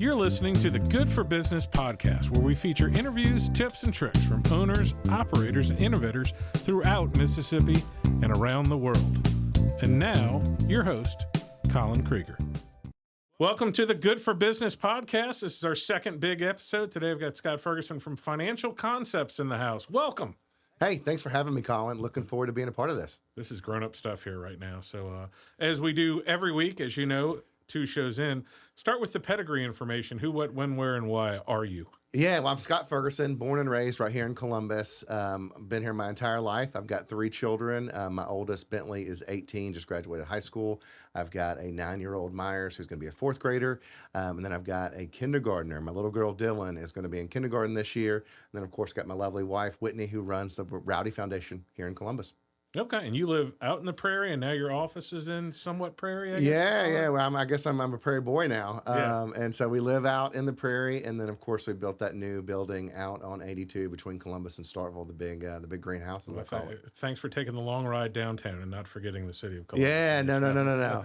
You're listening to the Good for Business podcast, where we feature interviews, tips, and tricks from owners, operators, and innovators throughout Mississippi and around the world. And now, your host, Colin Krieger. Welcome to the Good for Business podcast. This is our second big episode. Today, I've got Scott Ferguson from Financial Concepts in the house. Welcome. Hey, thanks for having me, Colin. Looking forward to being a part of this. This is grown-up stuff here right now. So as we do every week, as you know, 2 shows in, start with the pedigree information. Who, what, when, where, and why are you? Yeah, well, I'm Scott Ferguson, born and raised right here in Columbus. Been here my entire life. I've got 3 children. My oldest, Bentley, is 18, just graduated high school. I've got a 9-year-old Myers who's going to be a 4th grader. And then I've got a kindergartner. My little girl, Dylan, is going to be in kindergarten this year. And then, of course, got my lovely wife, Whitney, who runs the Rowdy Foundation here in Columbus. Okay, and you live out in the prairie, and now your office is in somewhat prairie, I guess? Yeah. Well, I guess I'm a prairie boy now. And so we live out in the prairie, and then, of course, we built that new building out on 82 between Columbus and Starkville, the big greenhouse, as I call it. Thanks for taking the long ride downtown and not forgetting the city of Columbus. Yeah, no.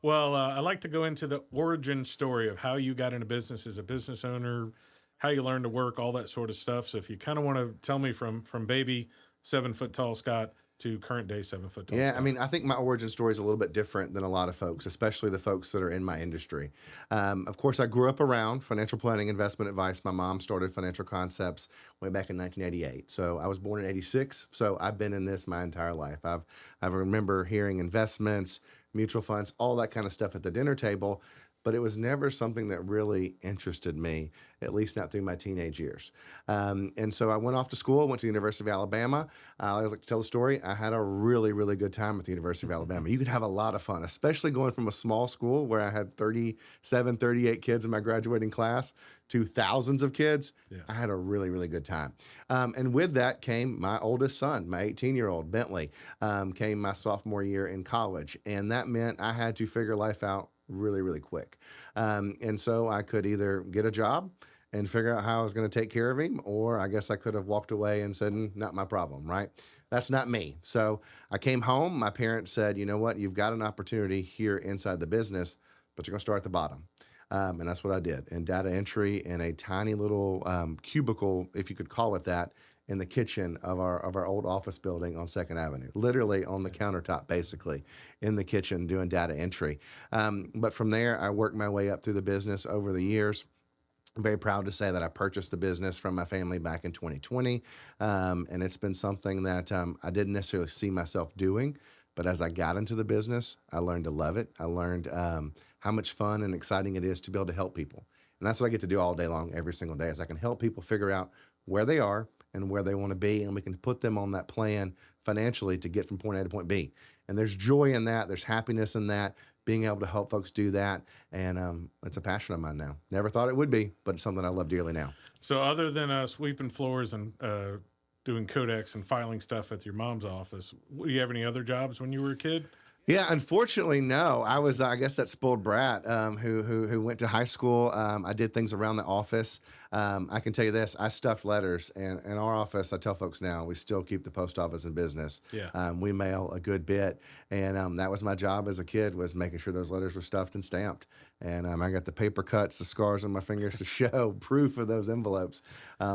Well, I'd like to go into the origin story of how you got into business as a business owner, how you learned to work, all that sort of stuff. So if you kind of want to tell me from baby 7-foot-tall Scott to current day 7-foot-tall. Yeah, I mean, I think my origin story is a little bit different than a lot of folks, especially the folks that are in my industry. Of course, I grew up around financial planning, investment advice. My mom started Financial Concepts way back in 1988. So I was born in 86. So I've been in this my entire life. I remember hearing investments, mutual funds, all that kind of stuff at the dinner table. But it was never something that really interested me, at least not through my teenage years. And so I went off to school, went to the University of Alabama. I always like to tell the story. I had a really, really good time at the University of Alabama. You could have a lot of fun, especially going from a small school where I had 37, 38 kids in my graduating class to thousands of kids. Yeah. I had a really, really good time. And with that came my oldest son, my 18-year-old Bentley, came my sophomore year in college. And that meant I had to figure life out really, really quick. And so I could either get a job and figure out how I was going to take care of him, or I guess I could have walked away and said, not my problem, right? That's not me. So I came home. My parents said, you know what? You've got an opportunity here inside the business, but you're going to start at the bottom. And that's what I did. In data entry in a tiny little cubicle, if you could call it that, in the kitchen of our old office building on 2nd Avenue, literally on the countertop, basically, in the kitchen doing data entry. But from there, I worked my way up through the business over the years. I'm very proud to say that I purchased the business from my family back in 2020. And it's been something that I didn't necessarily see myself doing. But as I got into the business, I learned to love it. I learned how much fun and exciting it is to be able to help people. And that's what I get to do all day long, every single day, is I can help people figure out where they are and where they want to be, and we can put them on that plan financially to get from point A to point B. And there's joy in that. There's happiness in that, being able to help folks do that. And it's a passion of mine now. Never thought it would be, but it's something I love dearly now. So other than sweeping floors and doing codex and filing stuff at your mom's office, do you have any other jobs when you were a kid? Yeah, unfortunately, no. I was, I guess, that spoiled brat who went to high school. I did things around the office. I can tell you this: I stuffed letters, and in our office, I tell folks now, we still keep the post office in business. Yeah. We mail a good bit, and that was my job as a kid, was making sure those letters were stuffed and stamped. And I got the paper cuts, the scars on my fingers to show proof of those envelopes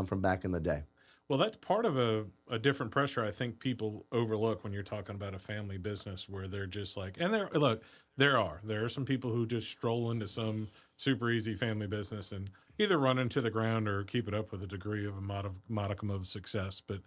from back in the day. Well, that's part of a different pressure I think people overlook when you're talking about a family business, where they're just like, and there are some people who just stroll into some super easy family business and either run into the ground or keep it up with a degree of a modicum of success. But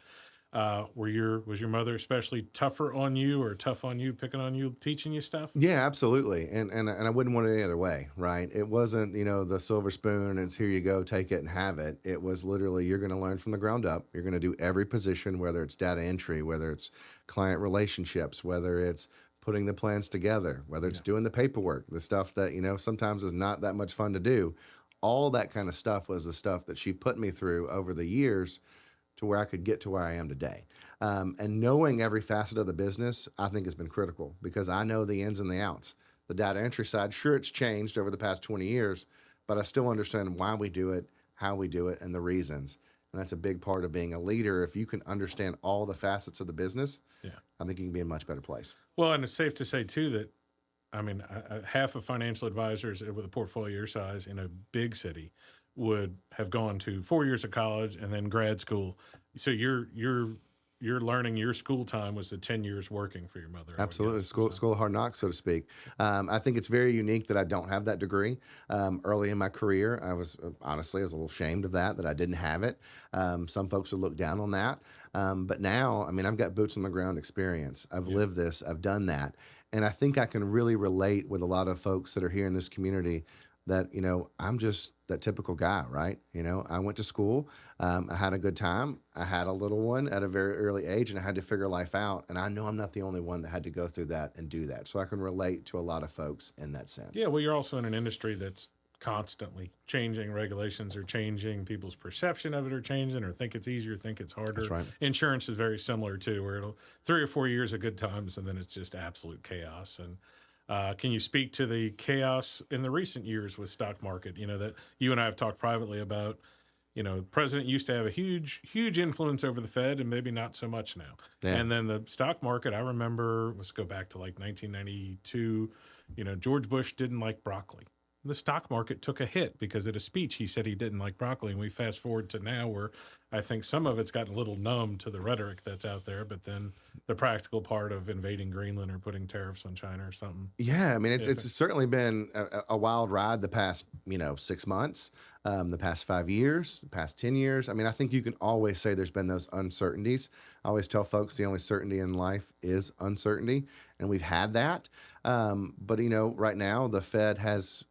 was your mother especially tougher on you, or tough on you, picking on you, teaching you stuff? Yeah, absolutely. And I wouldn't want it any other way, right? It wasn't, the silver spoon, it's here you go, take it and have it. It was literally, you're going to learn from the ground up. You're going to do every position, whether it's data entry, whether it's client relationships, whether it's putting the plans together, whether it's doing the paperwork, the stuff that, sometimes is not that much fun to do. All that kind of stuff was the stuff that she put me through over the years to where I could get to where I am today. And knowing every facet of the business, I think, has been critical, because I know the ins and the outs. The data entry side, sure, it's changed over the past 20 years, but I still understand why we do it, how we do it, and the reasons. And that's a big part of being a leader. If you can understand all the facets of the business, I think you can be in a much better place. Well, and it's safe to say, too, that I mean, half of financial advisors with a portfolio your size in a big city would have gone to 4 years of college and then grad school. So you're learning your school time was the 10 years working for your mother, I would Absolutely, guess. So, school of hard knocks, so to speak. I think it's very unique that I don't have that degree. Early in my career, I was honestly I was a little ashamed of that I didn't have it. Some folks would look down on that, but now, I mean, I've got boots on the ground experience. I've lived this, I've done that, and I think I can really relate with a lot of folks that are here in this community. That I'm just that typical guy, right? I went to school, I had a good time, I had a little one at a very early age, and I had to figure life out. And I know I'm not the only one that had to go through that and do that, so I can relate to a lot of folks in that sense. yeah, well, you're also in an industry that's constantly changing. Regulations are changing. People's perception of it are changing, or think it's easier, think it's harder. That's right. Insurance is very similar too, where it'll 3 or 4 years of good times, and then it's just absolute chaos. And can you speak to the chaos in the recent years with stock market? That you and I have talked privately about. The president used to have a huge influence over the Fed, and maybe not so much now. Yeah. And then the stock market, I remember, let's go back to like 1992. George Bush didn't like broccoli. The stock market took a hit because at a speech he said he didn't like broccoli. And we fast forward to now where I think some of it's gotten a little numb to the rhetoric that's out there, but then the practical part of invading Greenland or putting tariffs on China or something. Yeah, I mean, it's certainly been a wild ride the past 6 months, the past 5 years, the past 10 years. I mean, I think you can always say there's been those uncertainties. I always tell folks the only certainty in life is uncertainty, and we've had that. But right now the Fed has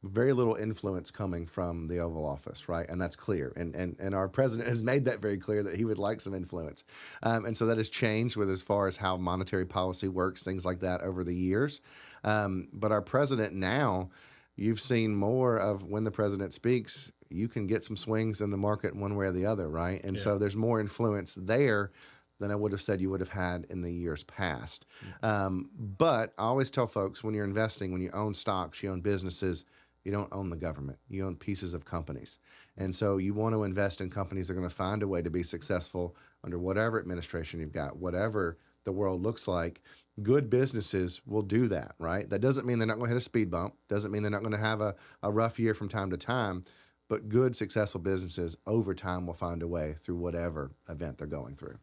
very little influence coming from the Oval Office, right? And that's clear. And our president has made that very clear that he would like some influence. And so that has changed with as far as how monetary policy works, things like that over the years. But our president now, you've seen more of when the president speaks, you can get some swings in the market one way or the other, right? And so there's more influence there than I would have said you would have had in the years past. But I always tell folks when you're investing, when you own stocks, you own businesses, you don't own the government. You own pieces of companies. And so you want to invest in companies that are going to find a way to be successful under whatever administration you've got, whatever the world looks like. Good businesses will do that, right? That doesn't mean they're not going to hit a speed bump. Doesn't mean they're not going to have a rough year from time to time. But good, successful businesses over time will find a way through whatever event they're going through.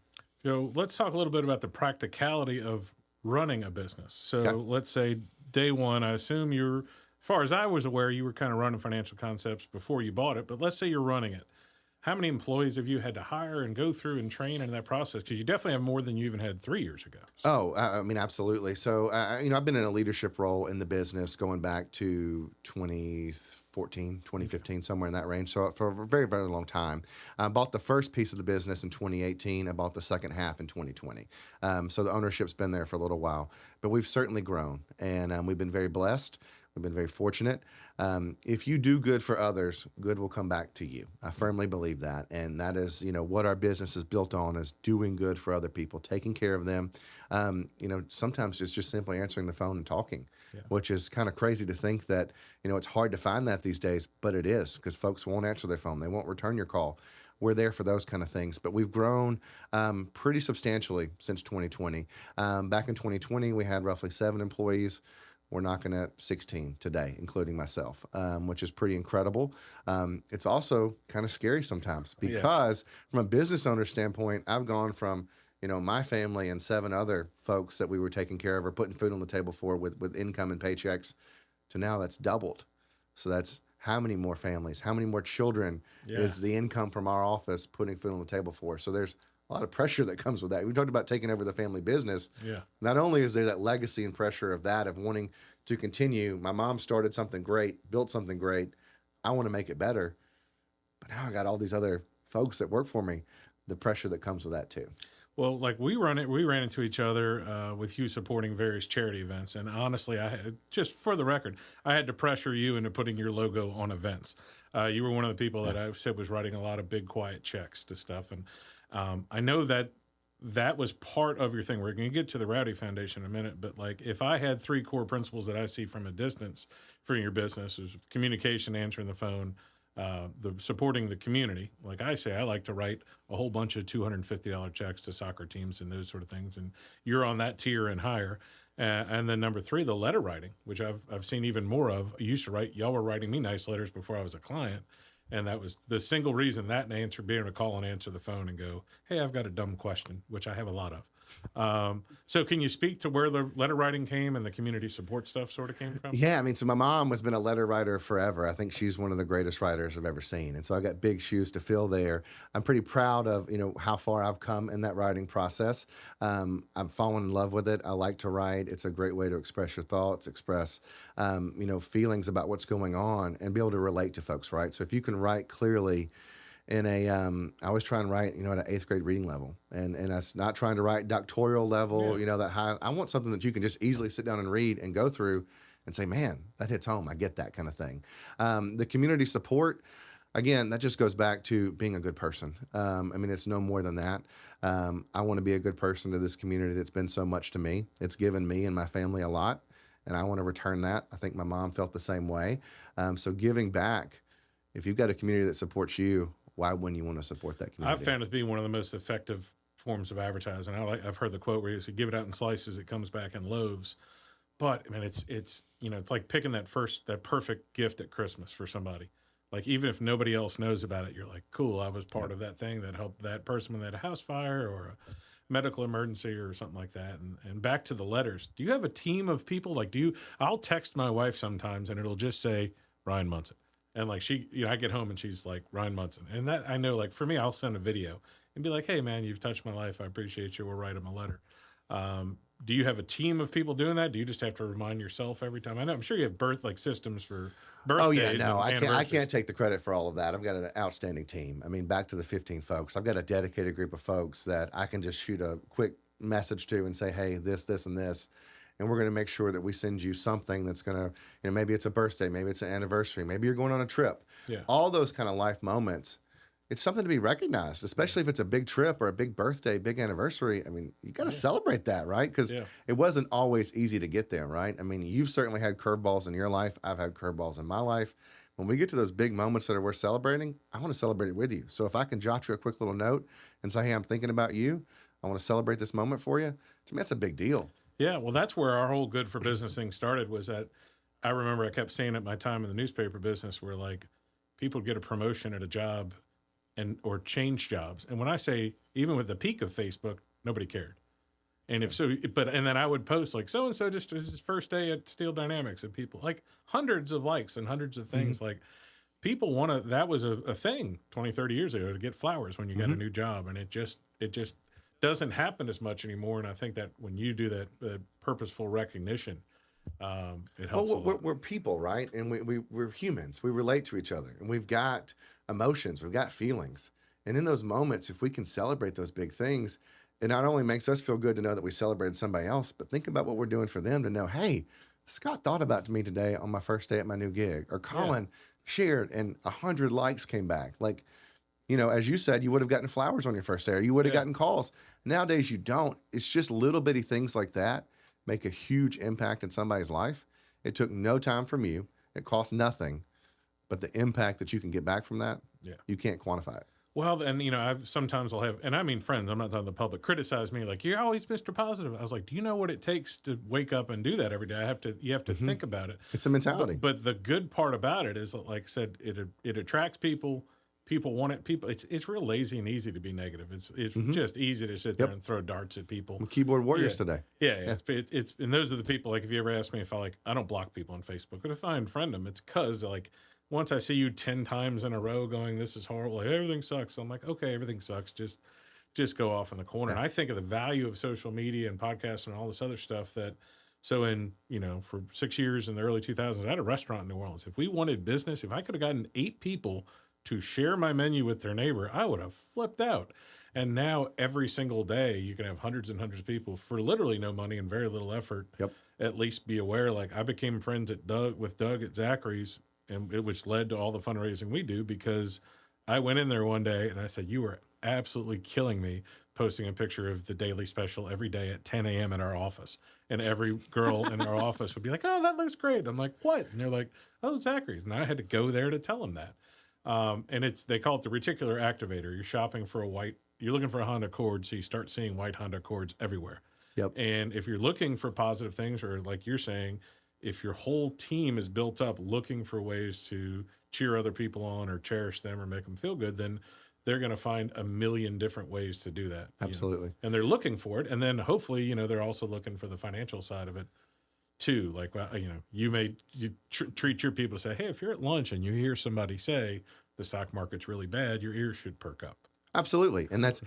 So let's talk a little bit about the practicality of running a business. So let's say day one, I assume you're, as far as I was aware, you were kind of running Financial Concepts before you bought it, but let's say you're running it. How many employees have you had to hire and go through and train in that process? Because you definitely have more than you even had 3 years ago. So. Oh, I mean, absolutely. So, I've been in a leadership role in the business going back to 2014, 2015, somewhere in that range. So for a very, very long time. I bought the first piece of the business in 2018. I bought the second half in 2020. So the ownership's been there for a little while. But we've certainly grown, and we've been very blessed. We've been very fortunate. If you do good for others, good will come back to you. I firmly believe that. And that is, what our business is built on is doing good for other people, taking care of them. Sometimes it's just simply answering the phone and talking, which is kind of crazy to think that, it's hard to find that these days, but it is because folks won't answer their phone. They won't return your call. We're there for those kind of things. But we've grown pretty substantially since 2020. Back in 2020, we had roughly 7 employees. We're knocking at 16 today, including myself, which is pretty incredible. It's also kind of scary sometimes because from a business owner standpoint, I've gone from, my family and 7 other folks that we were taking care of or putting food on the table for with income and paychecks to now that's doubled. So that's how many more families, how many more children is the income from our office putting food on the table for? So there's a lot of pressure that comes with that. We talked about taking over the family business. Yeah. Not only is there that legacy and pressure of that, of wanting to continue. My mom started something great, built something great. I want to make it better. But now I got all these other folks that work for me, the pressure that comes with that too. Well, like we ran into each other with you supporting various charity events. And honestly, I had, just for the record, I had to pressure you into putting your logo on events. You were one of the people that I said was writing a lot of big, quiet checks to stuff. And I know that was part of your thing. We're going to get to the Rowdy Foundation in a minute, but like if I had 3 core principles that I see from a distance for your business is communication, answering the phone, the supporting the community. Like I say, I like to write a whole bunch of $250 checks to soccer teams and those sort of things. And you're on that tier and higher. And then number three, the letter writing, which I've seen even more of. I used to write, y'all were writing me nice letters before I was a client. And that was the single reason, that and answer, being able to call and answer the phone and go, hey, I've got a dumb question, which I have a lot of. So can you speak to where the letter writing came and the community support stuff sort of came from? Yeah, I mean, so my mom has been a letter writer forever. I think she's one of the greatest writers I've ever seen. And so I got big shoes to fill there. I'm pretty proud of, how far I've come in that writing process. I've fallen in love with it. I like to write. It's a great way to express your thoughts, express, feelings about what's going on and be able to relate to folks, right? So if you can write clearly, I always try and write, at an 8th grade reading level, and that's not trying to write doctoral level, that high. I want something that you can just easily sit down and read and go through and say, man, that hits home. I get that kind of thing. The community support, again, that just goes back to being a good person. It's no more than that. I want to be a good person to this community that's been so much to me. It's given me and my family a lot, and I want to return that. I think my mom felt the same way. So giving back, if you've got a community that supports you, why wouldn't you want to support that community? I've found it to be one of the most effective forms of advertising. I've heard the quote where you say, give it out in slices, it comes back in loaves. But it's like picking that perfect gift at Christmas for somebody. Like, even if nobody else knows about it, you're like, cool, I was part of that thing that helped that person when they had a house fire or a medical emergency or something like that. And back to the letters, do you have a team of people? Like, I'll text my wife sometimes and it'll just say Ryan Munson. And like I get home and she's like, Ryan Munson. And that, I know, like for me, I'll send a video and be like, hey man, you've touched my life. I appreciate you. We'll write him a letter. Do you have a team of people doing that? Do you just have to remind yourself every time? I know, I'm sure you have systems for birthdays. Oh yeah, no, and I can't take the credit for all of that. I've got an outstanding team. Back to the 15 folks. I've got a dedicated group of folks that I can just shoot a quick message to and say, hey, this, and this. And we're going to make sure that we send you something that's going to, maybe it's a birthday, maybe it's an anniversary, maybe you're going on a trip. Yeah. All those kind of life moments, it's something to be recognized, especially if it's a big trip or a big birthday, big anniversary. You got to celebrate that, right? Because it wasn't always easy to get there, right? You've certainly had curveballs in your life. I've had curveballs in my life. When we get to those big moments that are worth celebrating, I want to celebrate it with you. So if I can jot you a quick little note and say, hey, I'm thinking about you, I want to celebrate this moment for you, to me, that's a big deal. Yeah, well, that's where our whole good for business thing started. Was that I remember I kept saying at my time in the newspaper business, where like people get a promotion at a job or change jobs. And when I say, even with the peak of Facebook, nobody cared. And and then I would post like, so-and-so just is his first day at Steel Dynamics, and people like hundreds of likes and hundreds of things. Like, people that was a thing 20, 30 years ago, to get flowers when you got a new job. And it just doesn't happen as much anymore. And I think that when you do that purposeful recognition, it helps. Well, we're people, right? And we're humans. We relate to each other, and we've got emotions, we've got feelings. And in those moments, if we can celebrate those big things, it not only makes us feel good to know that we celebrated somebody else, but think about what we're doing for them to know, hey, Scott thought about me today on my first day at my new gig, or Colin shared and 100 likes came back. Like, as you said, you would have gotten flowers on your first day, or you would have gotten calls. Nowadays, you don't. It's just little bitty things like that make a huge impact in somebody's life. It took no time from you. It costs nothing. But the impact that you can get back from that, you can't quantify it. Well, and sometimes I'll have, and friends, I'm not talking the public, criticize me like, you're always Mr. Positive. I was like, do you know what it takes to wake up and do that every day? You have to think about it. It's a mentality. But the good part about it is, like I said, it attracts people. People want it. It's real lazy and easy to be negative. It's just easy to sit there and throw darts at people. We're keyboard warriors today. Yeah. It's and those are the people. Like, if you ever ask me if I don't block people on Facebook, but if I unfriend them, it's because like, once I see you 10 times in a row going, this is horrible, like, everything sucks. I'm like, okay, everything sucks. Just go off in the corner. And I think of the value of social media and podcasts and all this other stuff for 6 years in the early 2000s, I had a restaurant in New Orleans. If we wanted business, if I could have gotten 8 people to share my menu with their neighbor, I would have flipped out. And now every single day you can have hundreds and hundreds of people for literally no money and very little effort. At least be aware. Like, I became friends with Doug at Zachary's, which led to all the fundraising we do, because I went in there one day and I said, you are absolutely killing me posting a picture of the daily special every day at 10 a.m. in our office. And every girl in our office would be like, oh, that looks great. I'm like, what? And they're like, oh, Zachary's. And I had to go there to tell them that. And they call it the reticular activator. You're shopping for you're looking for a Honda Accord, so you start seeing white Honda Accords everywhere. Yep. And if you're looking for positive things, or like you're saying, if your whole team is built up looking for ways to cheer other people on or cherish them or make them feel good, then they're going to find a million different ways to do that. Absolutely. And they're looking for it. And then hopefully, they're also looking for the financial side of it too. Like, you treat your people, say, hey, if you're at lunch and you hear somebody say the stock market's really bad, your ears should perk up. Absolutely. And that's,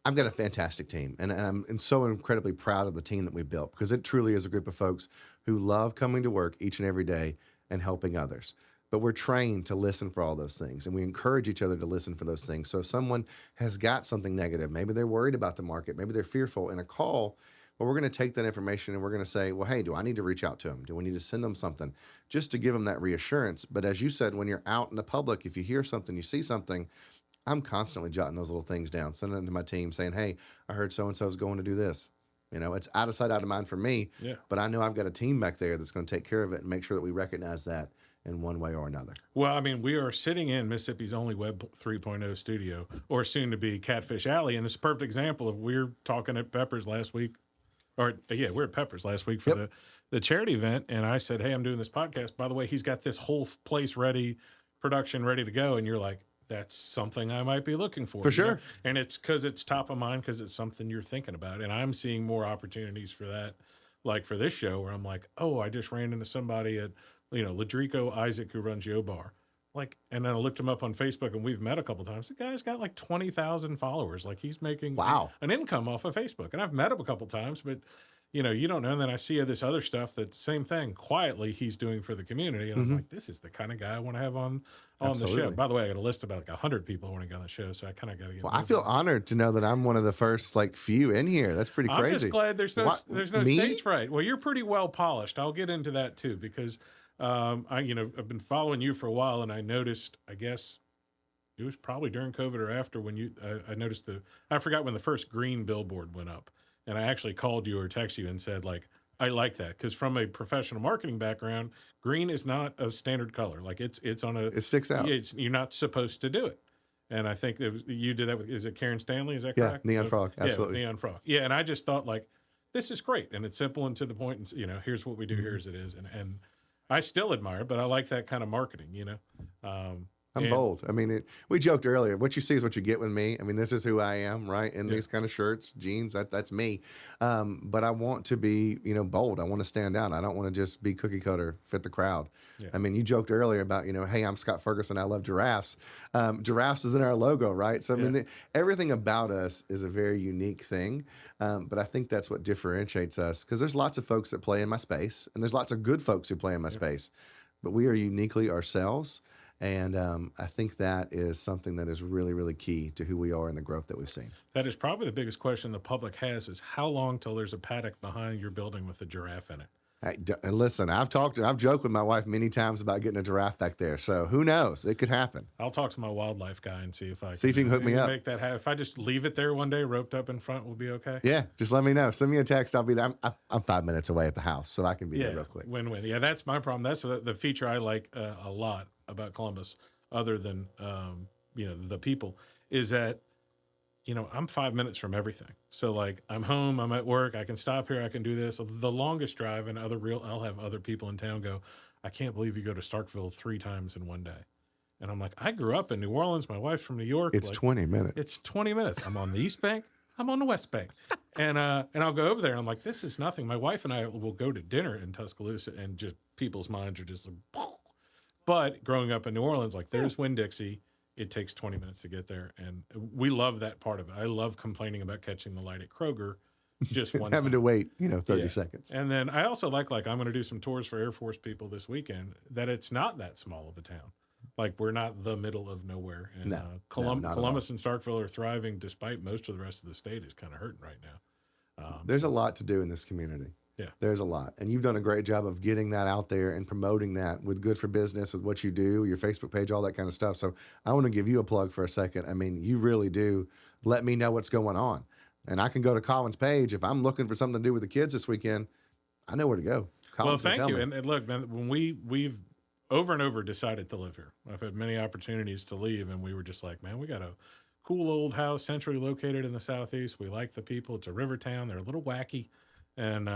I've got a fantastic team, and I'm so incredibly proud of the team that we built, because it truly is a group of folks who love coming to work each and every day and helping others. But we're trained to listen for all those things, and we encourage each other to listen for those things. So if someone has got something negative, maybe they're worried about the market, maybe they're fearful, in a call, well, we're going to take that information and we're going to say, well, hey, do I need to reach out to them? Do we need to send them something just to give them that reassurance? But as you said, when you're out in the public, if you hear something, you see something, I'm constantly jotting those little things down, sending them to my team saying, hey, I heard so-and-so is going to do this. It's out of sight, out of mind for me, but I know I've got a team back there that's going to take care of it and make sure that we recognize that in one way or another. Well, we are sitting in Mississippi's only Web 3.0 studio, or soon to be Catfish Alley. And it's a perfect example of, we're talking at Peppers last week, we're at Peppers last week for the charity event. And I said, hey, I'm doing this podcast. By the way, he's got this whole place ready, production ready to go. And you're like, that's something I might be looking for. For sure. And it's because it's top of mind, because it's something you're thinking about. And I'm seeing more opportunities for that, like for this show, where I'm like, oh, I just ran into somebody at, Ladrico Isaac, who runs Yo Bar. And then I looked him up on Facebook, and we've met a couple times. The guy's got like 20,000 followers. Like, he's making an income off of Facebook. And I've met him a couple times, but you don't know. And then I see this other stuff, that same thing, quietly he's doing for the community. And I'm like, this is the kind of guy I want to have on the show. By the way, I got a list of about 100 people I want to get on the show, so I kind of got to get. Well, I feel honored to know that I'm one of the first few in here. That's pretty crazy. I'm just glad there's no stage fright. Well, you're pretty well polished. I'll get into that too, because I've been following you for a while, and I noticed, I guess it was probably during COVID or after, when I noticed I forgot when the first green billboard went up. And I actually called you or texted you and said, I like that, because from a professional marketing background, green is not a standard color. Like, it's on a. It sticks out. You're not supposed to do it. And I think you did that with, is it Karen Stanley? Is that correct? Yeah, Neon Frog, absolutely. Yeah, Neon Frog. Yeah, and I just thought, this is great, and it's simple and to the point, and here's what we do, here's it is, and I still admire it, but I like that kind of marketing. I'm bold. We joked earlier, what you see is what you get with me. This is who I am, right? In these kind of shirts, jeans, that's me. But I want to be, bold. I want to stand out. I don't want to just be cookie cutter, fit the crowd. Yeah. You joked earlier about, hey, I'm Scott Ferguson, I love giraffes. Giraffes is in our logo, right? So, everything about us is a very unique thing. But I think that's what differentiates us, because there's lots of folks that play in my space, and there's lots of good folks who play in my space. But we are uniquely ourselves. And I think that is something that is really, really key to who we are and the growth that we've seen. That is probably the biggest question the public has, is how long till there's a paddock behind your building with a giraffe in it? And listen, I've joked with my wife many times about getting a giraffe back there. So who knows? It could happen. I'll talk to my wildlife guy and see if he can hook me up. Make that happen. If I just leave it there one day, roped up in front, we'll be okay. Yeah, just let me know. Send me a text. I'll be there. I'm 5 minutes away at the house, so I can be there real quick. Win-win. Yeah, that's my problem. That's the feature I like a lot about Columbus, other than the people, is that I'm 5 minutes from everything. So I'm home, I'm at work, I can stop here, I can do this. The longest drive, and I'll have other people in town go, I can't believe you go to Starkville 3 times in one day. And I'm like, I grew up in New Orleans. My wife's from New York. It's 20 minutes. It's 20 minutes. I'm on the East Bank. I'm on the West Bank. And I'll go over there, and I'm like, this is nothing. My wife and I will go to dinner in Tuscaloosa, and just people's minds are just like, but growing up in New Orleans, there's Winn-Dixie. It takes 20 minutes to get there. And we love that part of it. I love complaining about catching the light at Kroger just one having time. to wait, 30 seconds. And then I also like I'm going to do some tours for Air Force people this weekend, that it's not that small of a town. We're not the middle of nowhere. And Columbus and Starkville are thriving, despite most of the rest of the state is kind of hurting right now. There's a lot to do in this community. Yeah. There's a lot. And you've done a great job of getting that out there and promoting that with Good for Business, with what you do, your Facebook page, all that kind of stuff. So I want to give you a plug for a second. You really do let me know what's going on. And I can go to Colin's page. If I'm looking for something to do with the kids this weekend, I know where to go. Colin's thank you. And look, man, when we've over and over decided to live here. I've had many opportunities to leave, and we were just like, man, we got to cool old house, centrally located in the southeast. We like the people. It's a river town. They're a little wacky, and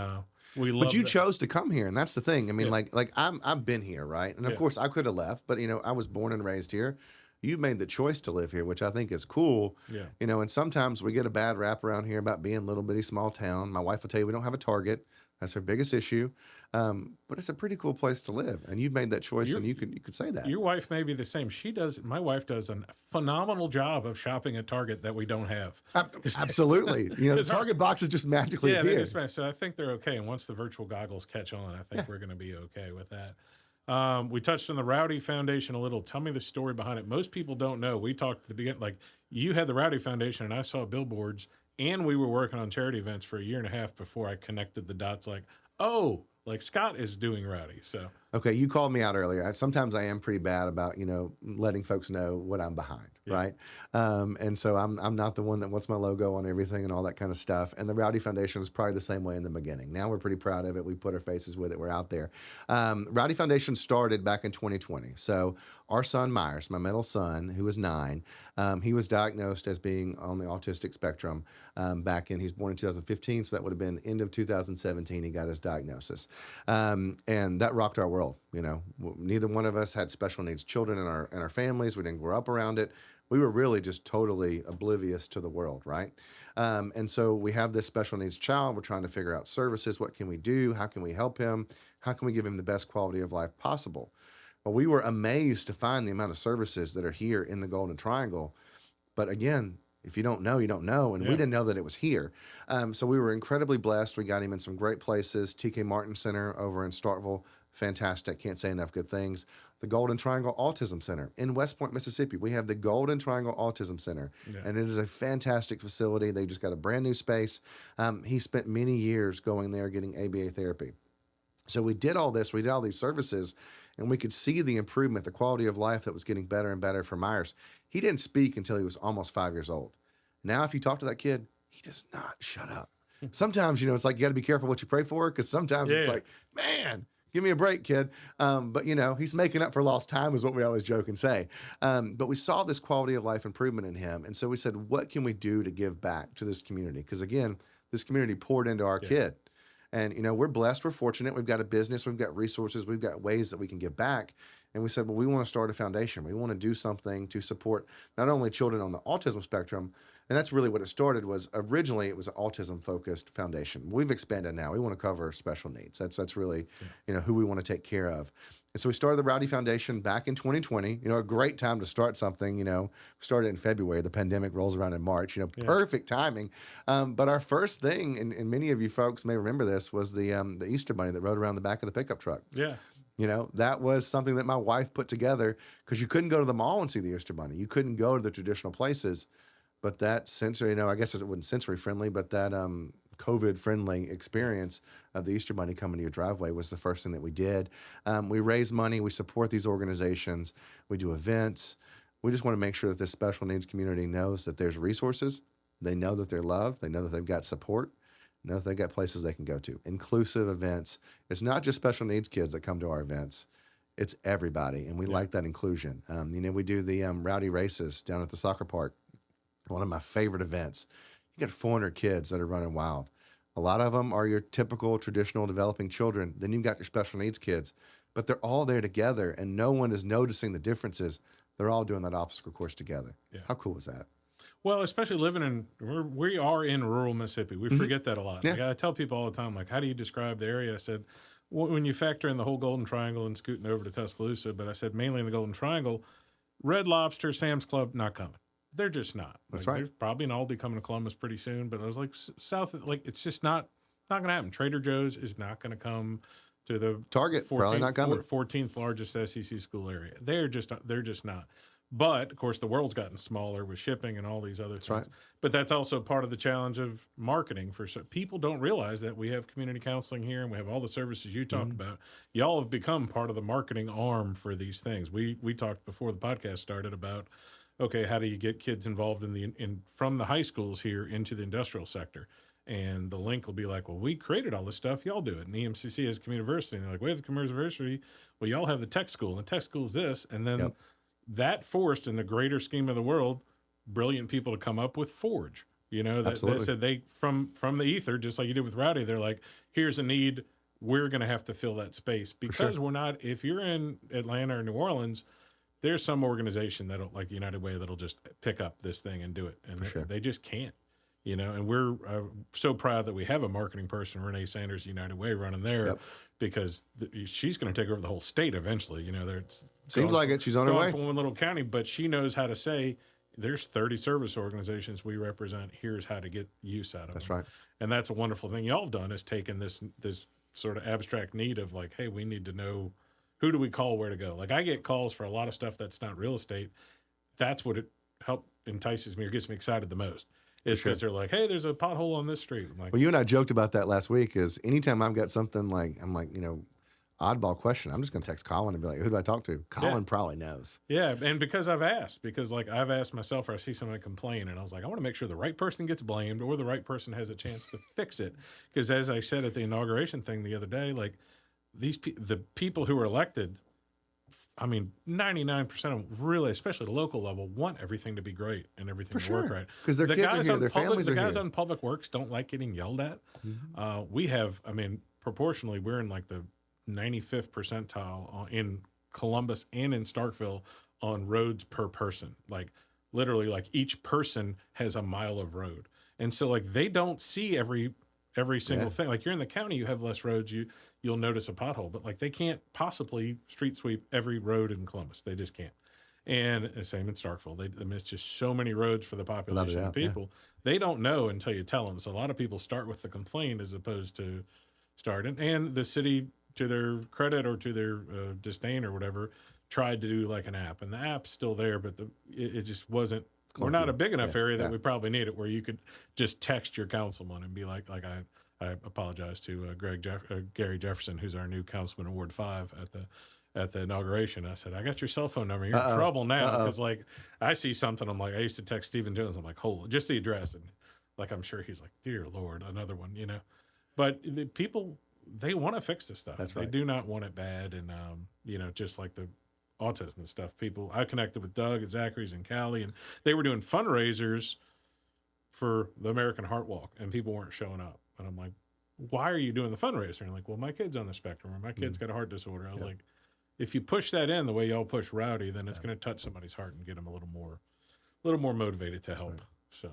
we But love you that. chose to come here, and that's the thing. I mean, Yeah, like I've been here, right? And of yeah, course, I could have left, but I was born and raised here. You made the choice to live here, which I think is cool. yeah. And sometimes we get a bad rap around here about being a little bitty small town. My wife will tell you we don't have a Target. That's her biggest issue. But it's a pretty cool place to live, and you've made that choice, You're, and you could say that. Your wife may be the same. My wife does a phenomenal job of shopping at Target that we don't have. Absolutely. The 'Cause Target boxes just magically Yeah, they appear. just so I think they're okay. And once the virtual goggles catch on, I think we're going to be okay with that. We touched on the Rowdy Foundation a little. Tell me the story behind it. Most people don't know. We talked at the beginning, like you had the Rowdy Foundation, and I saw billboards, and we were working on charity events for a year and a half before I connected the dots. Like, oh, like Scott is doing Rowdy. So Okay, you called me out earlier. Sometimes I am pretty bad about letting folks know what I'm behind, right? And so I'm not the one that wants my logo on everything and all that kind of stuff. And the Rowdy Foundation was probably the same way in the beginning. Now we're pretty proud of it. We put our faces with it. We're out there. Rowdy Foundation started back in 2020. So our son Myers, my middle son, who was 9, he was diagnosed as being on the autistic spectrum he was born in 2015, so that would have been end of 2017. He got his diagnosis, and that rocked our world. Neither one of us had special needs children in our families. We didn't grow up around it. We were really just totally oblivious to the world, right? And so we have this special needs child. We're trying to figure out services. What can we do? How can we help him? How can we give him the best quality of life possible? Well, we were amazed to find the amount of services that are here in the Golden Triangle. But again, if you don't know, you don't know. And we didn't know that it was here. So we were incredibly blessed. We got him in some great places. TK Martin Center over in Starkville. Fantastic. Can't say enough good things. The Golden Triangle Autism Center in West Point, Mississippi. We have the Golden Triangle Autism Center, and it is a fantastic facility. They just got a brand new space. He spent many years going there getting ABA therapy. So we did all this. We did all these services, and we could see the improvement, the quality of life that was getting better and better for Myers. He didn't speak until he was almost 5 years old. Now, if you talk to that kid, he does not shut up. Sometimes, it's like you got to be careful what you pray for, because sometimes it's like, man, give me a break, kid. But, he's making up for lost time is what we always joke and say. But we saw this quality of life improvement in him. And so we said, what can we do to give back to this community? Because, again, this community poured into our kid. And, we're blessed. We're fortunate. We've got a business. We've got resources. We've got ways that we can give back. And we said, well, we want to start a foundation. We want to do something to support not only children on the autism spectrum, and that's really what it started. Was originally it was an autism focused foundation. We've expanded now. We want to cover special needs. That's really who we want to take care of. And so we started the Rowdy Foundation back in 2020. A great time to start something. We started in February. The pandemic rolls around in March. Perfect timing. But our first thing, and many of you folks may remember this, was the Easter Bunny that rode around the back of the pickup truck. yeah. That was something that my wife put together, because you couldn't go to the mall and see the Easter Bunny. You couldn't go to the traditional places. But that sensory, I guess it wasn't sensory friendly, but that COVID friendly experience of the Easter Bunny coming to your driveway was the first thing that we did. We raise money. We support these organizations. We do events. We just want to make sure that this special needs community knows that there's resources. They know that they're loved. They know that they've got support. Know that they've got places they can go to. Inclusive events. It's not just special needs kids that come to our events. It's everybody, and we like that inclusion. We do the Rowdy races down at the soccer park. One of my favorite events. You got 400 kids that are running wild. A lot of them are your typical traditional developing children. Then you've got your special needs kids, but they're all there together, and no one is noticing the differences. They're all doing that obstacle course together. Yeah. How cool is that? Well, especially living we are in rural Mississippi. We forget that a lot. Yeah. Like, I tell people all the time, like, how do you describe the area? I said, when you factor in the whole Golden Triangle and scooting over to Tuscaloosa, but I said mainly in the Golden Triangle, Red Lobster, Sam's Club, not coming. They're just not. That's like, right. There's probably an Aldi coming to Columbus pretty soon, but I was like, south, like, it's just not going to happen. Trader Joe's is not going to come to the Target, probably not coming. 14th largest SEC school area. They're just not. But, of course, the world's gotten smaller with shipping and all these other things. Right. But that's also part of the challenge of marketing. People don't realize that we have community counseling here and we have all the services you talked about. Y'all have become part of the marketing arm for these things. We talked before the podcast started about, okay, how do you get kids involved from the high schools here into the industrial sector? And the link will be like, well, we created all this stuff. Y'all do it. And EMCC has community university. And they're like, we have the community university. Well, y'all have the tech school. And the tech school is this. And then that forced in the greater scheme of the world, brilliant people to come up with Forge. You know, that Absolutely. said they from the ether, just like you did with Rowdy. They're like, here's a need. We're going to have to fill that space because sure. we're not. If you're in Atlanta or New Orleans, there's some organization that'll like the United Way that'll just pick up this thing and do it, and sure. they just can't. You know, and we're so proud that we have a marketing person, Renee Sanders, United Way, running there Yep. because she's going to take over the whole state eventually. You know, Seems like it. She's on her way. from one little county, but she knows how to say there's 30 service organizations we represent. Here's how to get use out of That's them. right. And that's a wonderful thing y'all have done is taken this sort of abstract need of like, hey, we need to know who do we call, where to go. Like I get calls for a lot of stuff that's not real estate. That's what it entices me or gets me excited the most. Is because they're like, hey, there's a pothole on this street. I'm like, Well, you and I joked about that last week. Is anytime I've got something like I'm like, oddball question, I'm just going to text Colin and be like, who do I talk to? Colin probably knows. yeah, and because I've asked myself, or I see somebody complain, and I was like, I want to make sure the right person gets blamed or the right person has a chance to fix it. Because as I said at the inauguration thing the other day, like the people who are elected, I mean, 99% of them really, especially the local level, want everything to be great and everything to work right. Because their kids are here, their families are here. The guys here. on public works don't like getting yelled at. We have, I mean, proportionally, we're in like the 95th percentile in Columbus and in Starkville on roads per person. Like literally, like each person has a mile of road, and so like they don't see every single thing. Like you're in the county, you have less roads, you'll notice a pothole, but like they can't possibly street sweep every road in Columbus. They just can't. And the same in Starkville. I mean, it's just so many roads for the population of people. They don't know until you tell them. So a lot of people start with the complaint as opposed to starting. And the city, to their credit or to their disdain or whatever, tried to do like an app. And the app's still there, but it just wasn't. We're not a big enough area that we probably need it where you could just text your councilman and be like I apologize to Gary Jefferson, who's our new councilman in Ward 5 at the inauguration. I said, I got your cell phone number. You're in trouble now because like I see something. I'm like, I used to text Stephen Jones. I'm like, hold just the address, and like I'm sure he's like, dear Lord, another one, you know. But the people, they want to fix this stuff. That's right. They do not want it bad, and just like the autism and stuff. People, I connected with Doug at Zachary's and Callie, and they were doing fundraisers for the American Heart Walk, and people weren't showing up. And I'm like, why are you doing the fundraiser? And like, well, my kid's on the spectrum, or my kid's got a heart disorder. I was like, if you push that in the way y'all push Rowdy, then it's going to touch somebody's heart and get them a little more motivated to help. Right.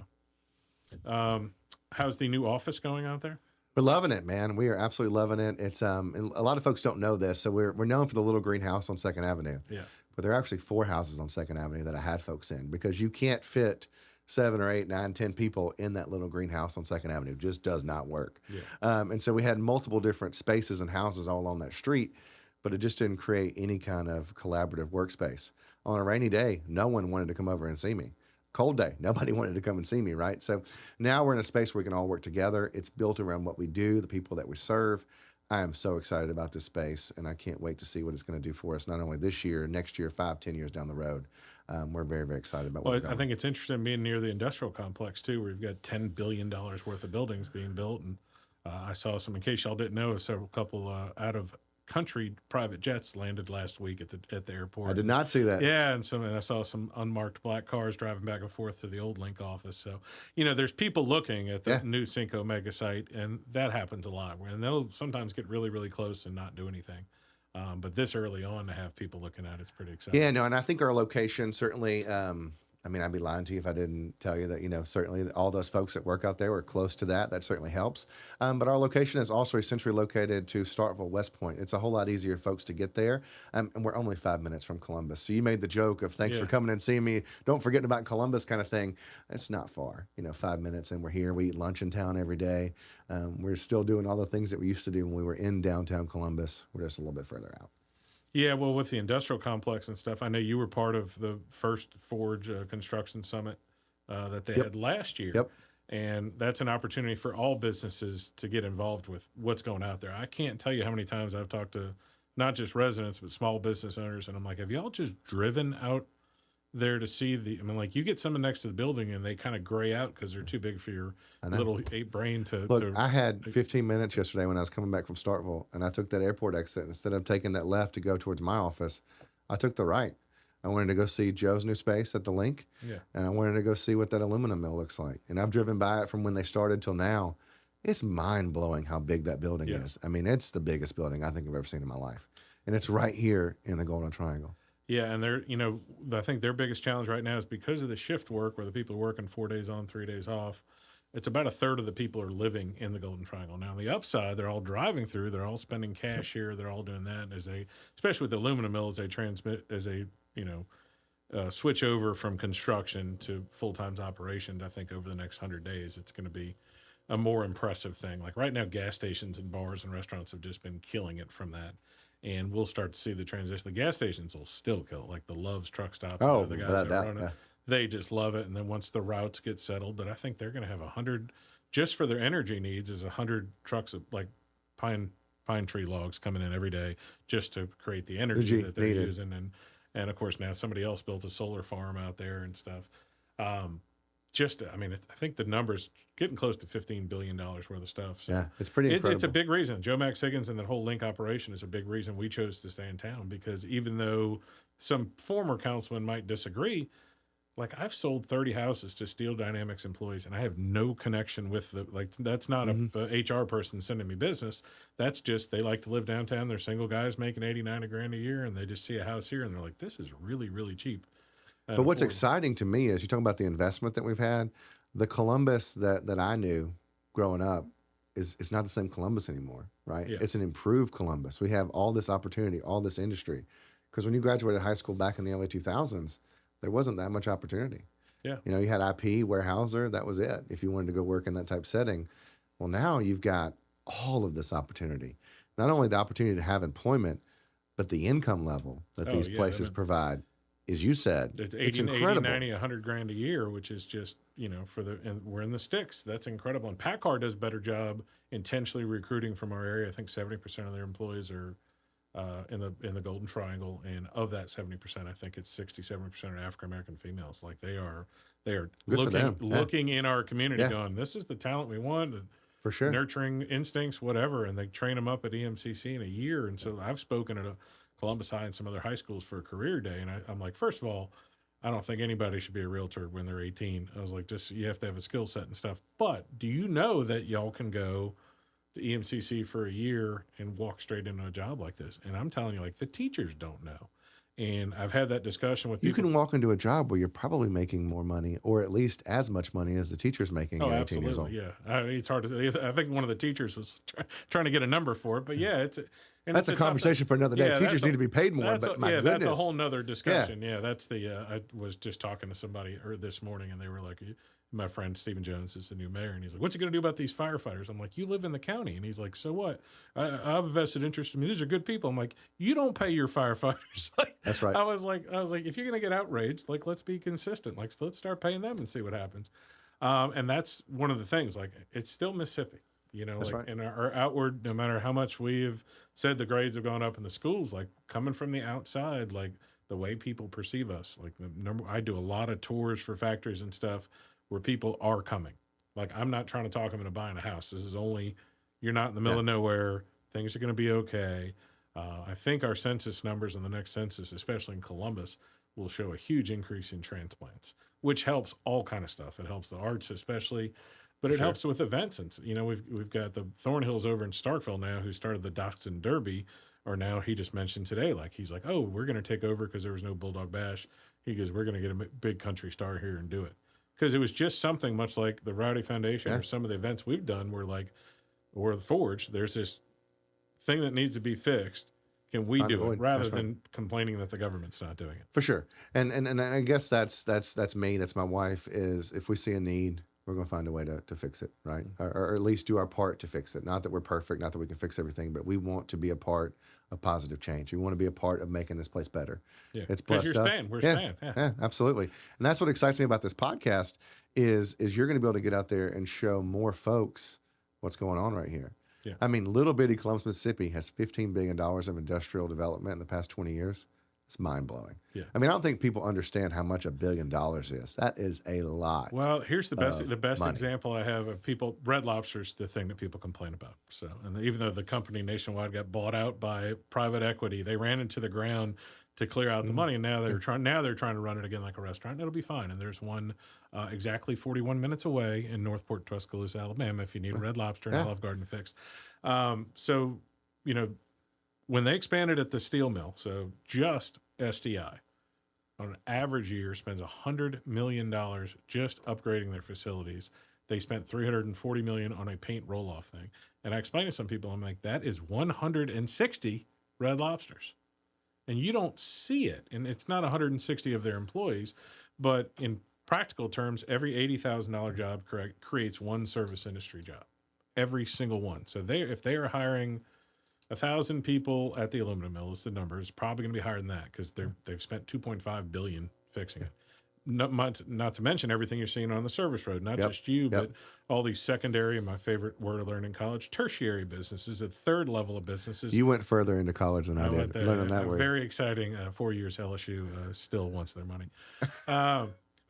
So, how's the new office going out there? We're loving it, man. We are absolutely loving it. It's and a lot of folks don't know this, so we're known for the little greenhouse on 2nd Avenue. Yeah. But there are actually 4 houses on 2nd Avenue that I had folks in because you can't fit 7 or 8, 9, 10 people in that little greenhouse on 2nd Avenue. It just does not work. Yeah. And so we had multiple different spaces and houses all on that street, but it just didn't create any kind of collaborative workspace. On a rainy day, no one wanted to come over and see me. Cold day, nobody wanted to come and see me, right? So now we're in a space where we can all work together. It's built around what we do, the people that we serve. I am so excited about this space, and I can't wait to see what it's going to do for us, not only this year, next year, 5, 10 years down the road. We're very, very excited about what we're going. I think it's interesting being near the industrial complex, too, where you've got $10 billion worth of buildings being built. And I saw some, in case y'all didn't know, several couple out of country private jets landed last week at the airport. I did not see that. Yeah, and I saw some unmarked black cars driving back and forth to the old Link office. So, there's people looking at the new Cinco mega site, and that happens a lot. And they'll sometimes get really, really close and not do anything. But this early on to have people looking at it's pretty exciting. Yeah, no, and I think our location certainly. I'd be lying to you if I didn't tell you that, certainly all those folks that work out there are close to that. That certainly helps. But our location is also essentially located to Starkville, West Point. It's a whole lot easier, folks, to get there. And we're only 5 minutes from Columbus. So you made the joke of thanks for coming and seeing me. Don't forget about Columbus kind of thing. It's not far, 5 minutes and we're here. We eat lunch in town every day. We're still doing all the things that we used to do when we were in downtown Columbus. We're just a little bit further out. Yeah, well, with the industrial complex and stuff, I know you were part of the first Forge construction summit that they had last year. Yep. And that's an opportunity for all businesses to get involved with what's going out there. I can't tell you how many times I've talked to not just residents, but small business owners. And I'm like, have y'all just driven out there to see you get someone next to the building and they kind of gray out because they're too big for your little 8 brain to. Look, I had 15 minutes yesterday when I was coming back from Starkville, and I took that airport exit. Instead of taking that left to go towards my office, I took the right. I wanted to go see Joe's new space at the Link. Yeah. And I wanted to go see what that aluminum mill looks like. And I've driven by it from when they started till now. It's mind blowing how big that building is. I mean, it's the biggest building I think I've ever seen in my life. And it's right here in the Golden Triangle. Yeah, and they're, I think their biggest challenge right now is because of the shift work where the people are working 4 days on, 3 days off. It's about a third of the people are living in the Golden Triangle. Now, on the upside, they're all driving through. They're all spending cash here. They're all doing that especially with the aluminum mill, as they switch over from construction to full-time operations. I think over the next 100 days, it's going to be a more impressive thing. Like right now, gas stations and bars and restaurants have just been killing it from that. And we'll start to see the transition. The gas stations will still kill it, like the Love's truck stops. Oh, the guys that run it, they just love it. And then once the routes get settled, but I think they're going to have 100, just for their energy needs, is 100 trucks of like pine tree logs coming in every day just to create the energy that they're using. And of course, now somebody else built a solar farm out there and stuff. I think the number's getting close to $15 billion worth of stuff. So yeah, it's pretty incredible. It's a big reason. Joe Max Higgins and that whole Link operation is a big reason we chose to stay in town, because even though some former councilmen might disagree, like I've sold 30 houses to Steel Dynamics employees and I have no connection with that's not a HR person sending me business. That's just, they like to live downtown. They're single guys making 89 grand a year and they just see a house here and they're like, this is really, really cheap. But what's exciting to me is you talk about the investment that we've had. The Columbus that I knew growing up is not the same Columbus anymore, right? Yeah. It's an improved Columbus. We have all this opportunity, all this industry. Because when you graduated high school back in the early 2000s, there wasn't that much opportunity. Yeah. You had IP, warehouser, that was it, if you wanted to go work in that type setting. Well, now you've got all of this opportunity. Not only the opportunity to have employment, but the income level that these places provide. As you said, it's incredible. 80, 90, 100 grand a year, which is just, and we're in the sticks. That's incredible. And PACCAR does a better job intentionally recruiting from our area. I think 70% of their employees are in the Golden Triangle. And of that 70%, I think it's 60-70% are African-American females. Like they are looking in our community going, this is the talent we want. For sure. Nurturing instincts, whatever. And they train them up at EMCC in a year. And so I've spoken at Columbus High and some other high schools for a career day. And I'm like, first of all, I don't think anybody should be a realtor when they're 18. I was like, just, you have to have a skill set and stuff. But do you know that y'all can go to EMCC for a year and walk straight into a job like this? And I'm telling you, like, the teachers don't know. And I've had that discussion with people. You can walk into a job where you're probably making more money, or at least as much money as the teacher's making at 18 years old. Yeah. It's hard to say. I think one of the teachers was trying to get a number for it. But yeah, that's a conversation for another day. Teachers need to be paid more, but my goodness. That's a whole nother discussion. Yeah, that's I was just talking to somebody this morning, and they were like, my friend Stephen Jones is the new mayor, and he's like, what's he going to do about these firefighters? I'm like, you live in the county. And he's like, so what? I have a vested interest in me. These are good people. I'm like, you don't pay your firefighters. That's right. I was like, if you're going to get outraged, like, let's be consistent. Like, let's start paying them and see what happens. And that's one of the things. Like, it's still Mississippi. That's right. And our outward, no matter how much we have said the grades have gone up in the schools, like coming from the outside, like the way people perceive us, like I do a lot of tours for factories and stuff where people are coming. Like, I'm not trying to talk them into buying a house. This is only, you're not in the middle of nowhere. Things are going to be okay. I think our census numbers in the next census, especially in Columbus, will show a huge increase in transplants, which helps all kind of stuff. It helps the arts especially. But it helps with events. And, we've got the Thornhills over in Starkville now who started the Dachshund Derby, or now he just mentioned today, like, he's like, oh, we're going to take over because there was no Bulldog Bash. He goes, we're going to get a big country star here and do it. Because it was just something much like the Rowdy Foundation or some of the events we've done where, like, or the Forge, there's this thing that needs to be fixed. Can we do it rather than complaining that the government's not doing it? For sure. And I guess that's me, that's my wife, is if we see a need, we're going to find a way to fix it, right? Or at least do our part to fix it. Not that we're perfect, not that we can fix everything, but we want to be a part of positive change. We want to be a part of making this place better. Yeah. It's blessed us. We're staying. Yeah, absolutely. And that's what excites me about this podcast is you're going to be able to get out there and show more folks what's going on right here. Yeah. I mean, little bitty Columbus, Mississippi has $15 billion of industrial development in the past 20 years. It's mind-blowing. Yeah. I mean, I don't think people understand how much $1 billion is. That is a lot. Well, here's the best money. example I have of people. Red Lobster's the thing that people complain about. So, and even though the company Nationwide got bought out by private equity, they ran into the ground to clear out the money. And now they're trying to run it again like a restaurant. And it'll be fine. And there's one exactly 41 minutes away in Northport, Tuscaloosa, Alabama, if you need a Red Lobster and Olive Garden fixed. So, you know, when they expanded at the steel mill, so just SDI on an average year spends $100 million just upgrading their facilities. They spent $340 million on a paint roll-off thing. And I explained to some people, I'm like, that is 160 Red Lobsters. And you don't see it. And it's not 160 of their employees, but in practical terms, every $80,000 job creates one service industry job, every single one. So if they are hiring 1,000 people at the aluminum mill, is the number. It's probably going to be higher than that because they've spent $2.5 billion fixing it. Not to mention everything you're seeing on the service road, not just you, but all these secondary, and my favorite word I learned in college, tertiary businesses, a third level of businesses. You went further into college than I did. Learning that word. Very exciting. 4 years LSU still wants their money.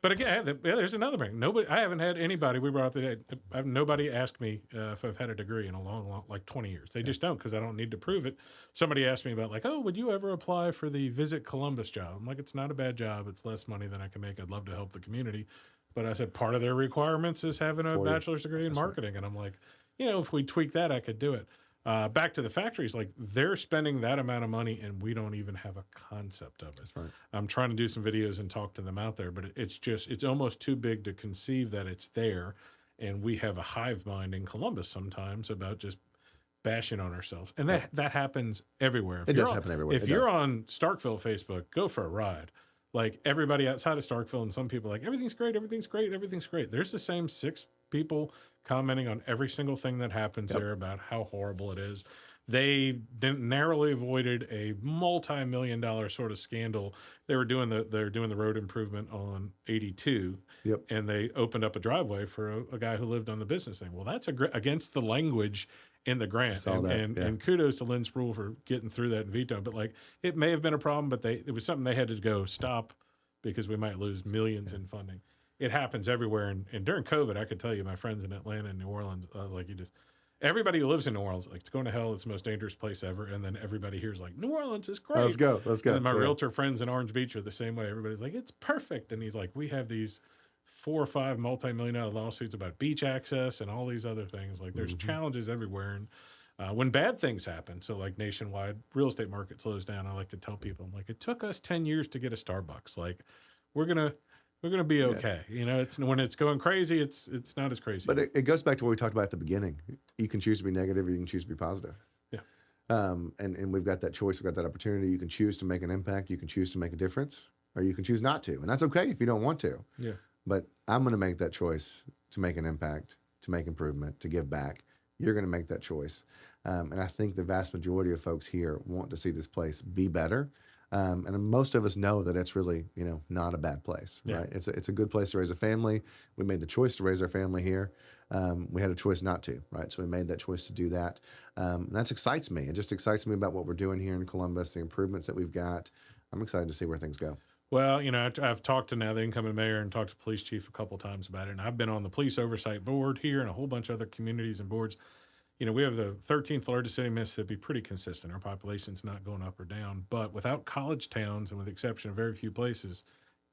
But again, there's another thing. I haven't had anybody. We brought up nobody asked me if I've had a degree in a long, like 20 years. They just don't because I don't need to prove it. Somebody asked me about like, oh, would you ever apply for the Visit Columbus job? I'm like, it's not a bad job. It's less money than I can make. I'd love to help the community. But I said part of their requirements is having a bachelor's degree in marketing. Right. And I'm like, you know, if we tweak that, I could do it. Back to the factories, like they're spending that amount of money and we don't even have a concept of it. That's right. I'm trying to do some videos and talk to them out there, but it's almost too big to conceive that it's there. And we have a hive mind in Columbus sometimes about just bashing on ourselves. And that happens everywhere. It does happen everywhere. If you're on Starkville Facebook, go for a ride. Like everybody outside of Starkville and some people are like, everything's great, everything's great, everything's great. There's the same 6 people commenting on every single thing that happens there about how horrible it is. They narrowly avoided a multi-million-dollar sort of scandal. They're doing the road improvement on 82, and they opened up a driveway for a guy who lived on the business thing. Well, that's against the language in the grant, and kudos to Lynn Sproul for getting through that and vetoing. But like, it may have been a problem, but it was something they had to go stop because we might lose millions in funding. It happens everywhere. And during COVID, I could tell you, my friends in Atlanta and New Orleans, I was like, everybody who lives in New Orleans, like, it's going to hell. It's the most dangerous place ever. And then everybody here is like, New Orleans is great. Let's go. And my realtor friends in Orange Beach are the same way. Everybody's like, it's perfect. And he's like, we have these 4 or 5 multi-million-dollar lawsuits about beach access and all these other things. Like, there's challenges everywhere. And when bad things happen, so like nationwide real estate market slows down, I like to tell people, I'm like, it took us 10 years to get a Starbucks. Like, we're gonna be okay. You know, it's when it's going crazy, it's not as crazy. But it goes back to what we talked about at the beginning. You can choose to be negative, or you can choose to be positive. Yeah. And we've got that choice. We've got that opportunity. You can choose to make an impact. You can choose to make a difference, or you can choose not to. And that's okay if you don't want to. Yeah. But I'm going to make that choice to make an impact, to make improvement, to give back. You're going to make that choice. And I think the vast majority of folks here want to see this place be better. And most of us know that it's really, not a bad place, right? It's a good place to raise a family. We made the choice to raise our family here. We had a choice not to, right? So we made that choice to do that. And that excites me. It just excites me about what we're doing here in Columbus, the improvements that we've got. I'm excited to see where things go. Well, I've talked to now the incoming mayor and talked to the police chief a couple of times about it. And I've been on the police oversight board here and a whole bunch of other communities and boards. We have the 13th largest city in Mississippi, pretty consistent. Our population's not going up or down. But without college towns, and with the exception of very few places,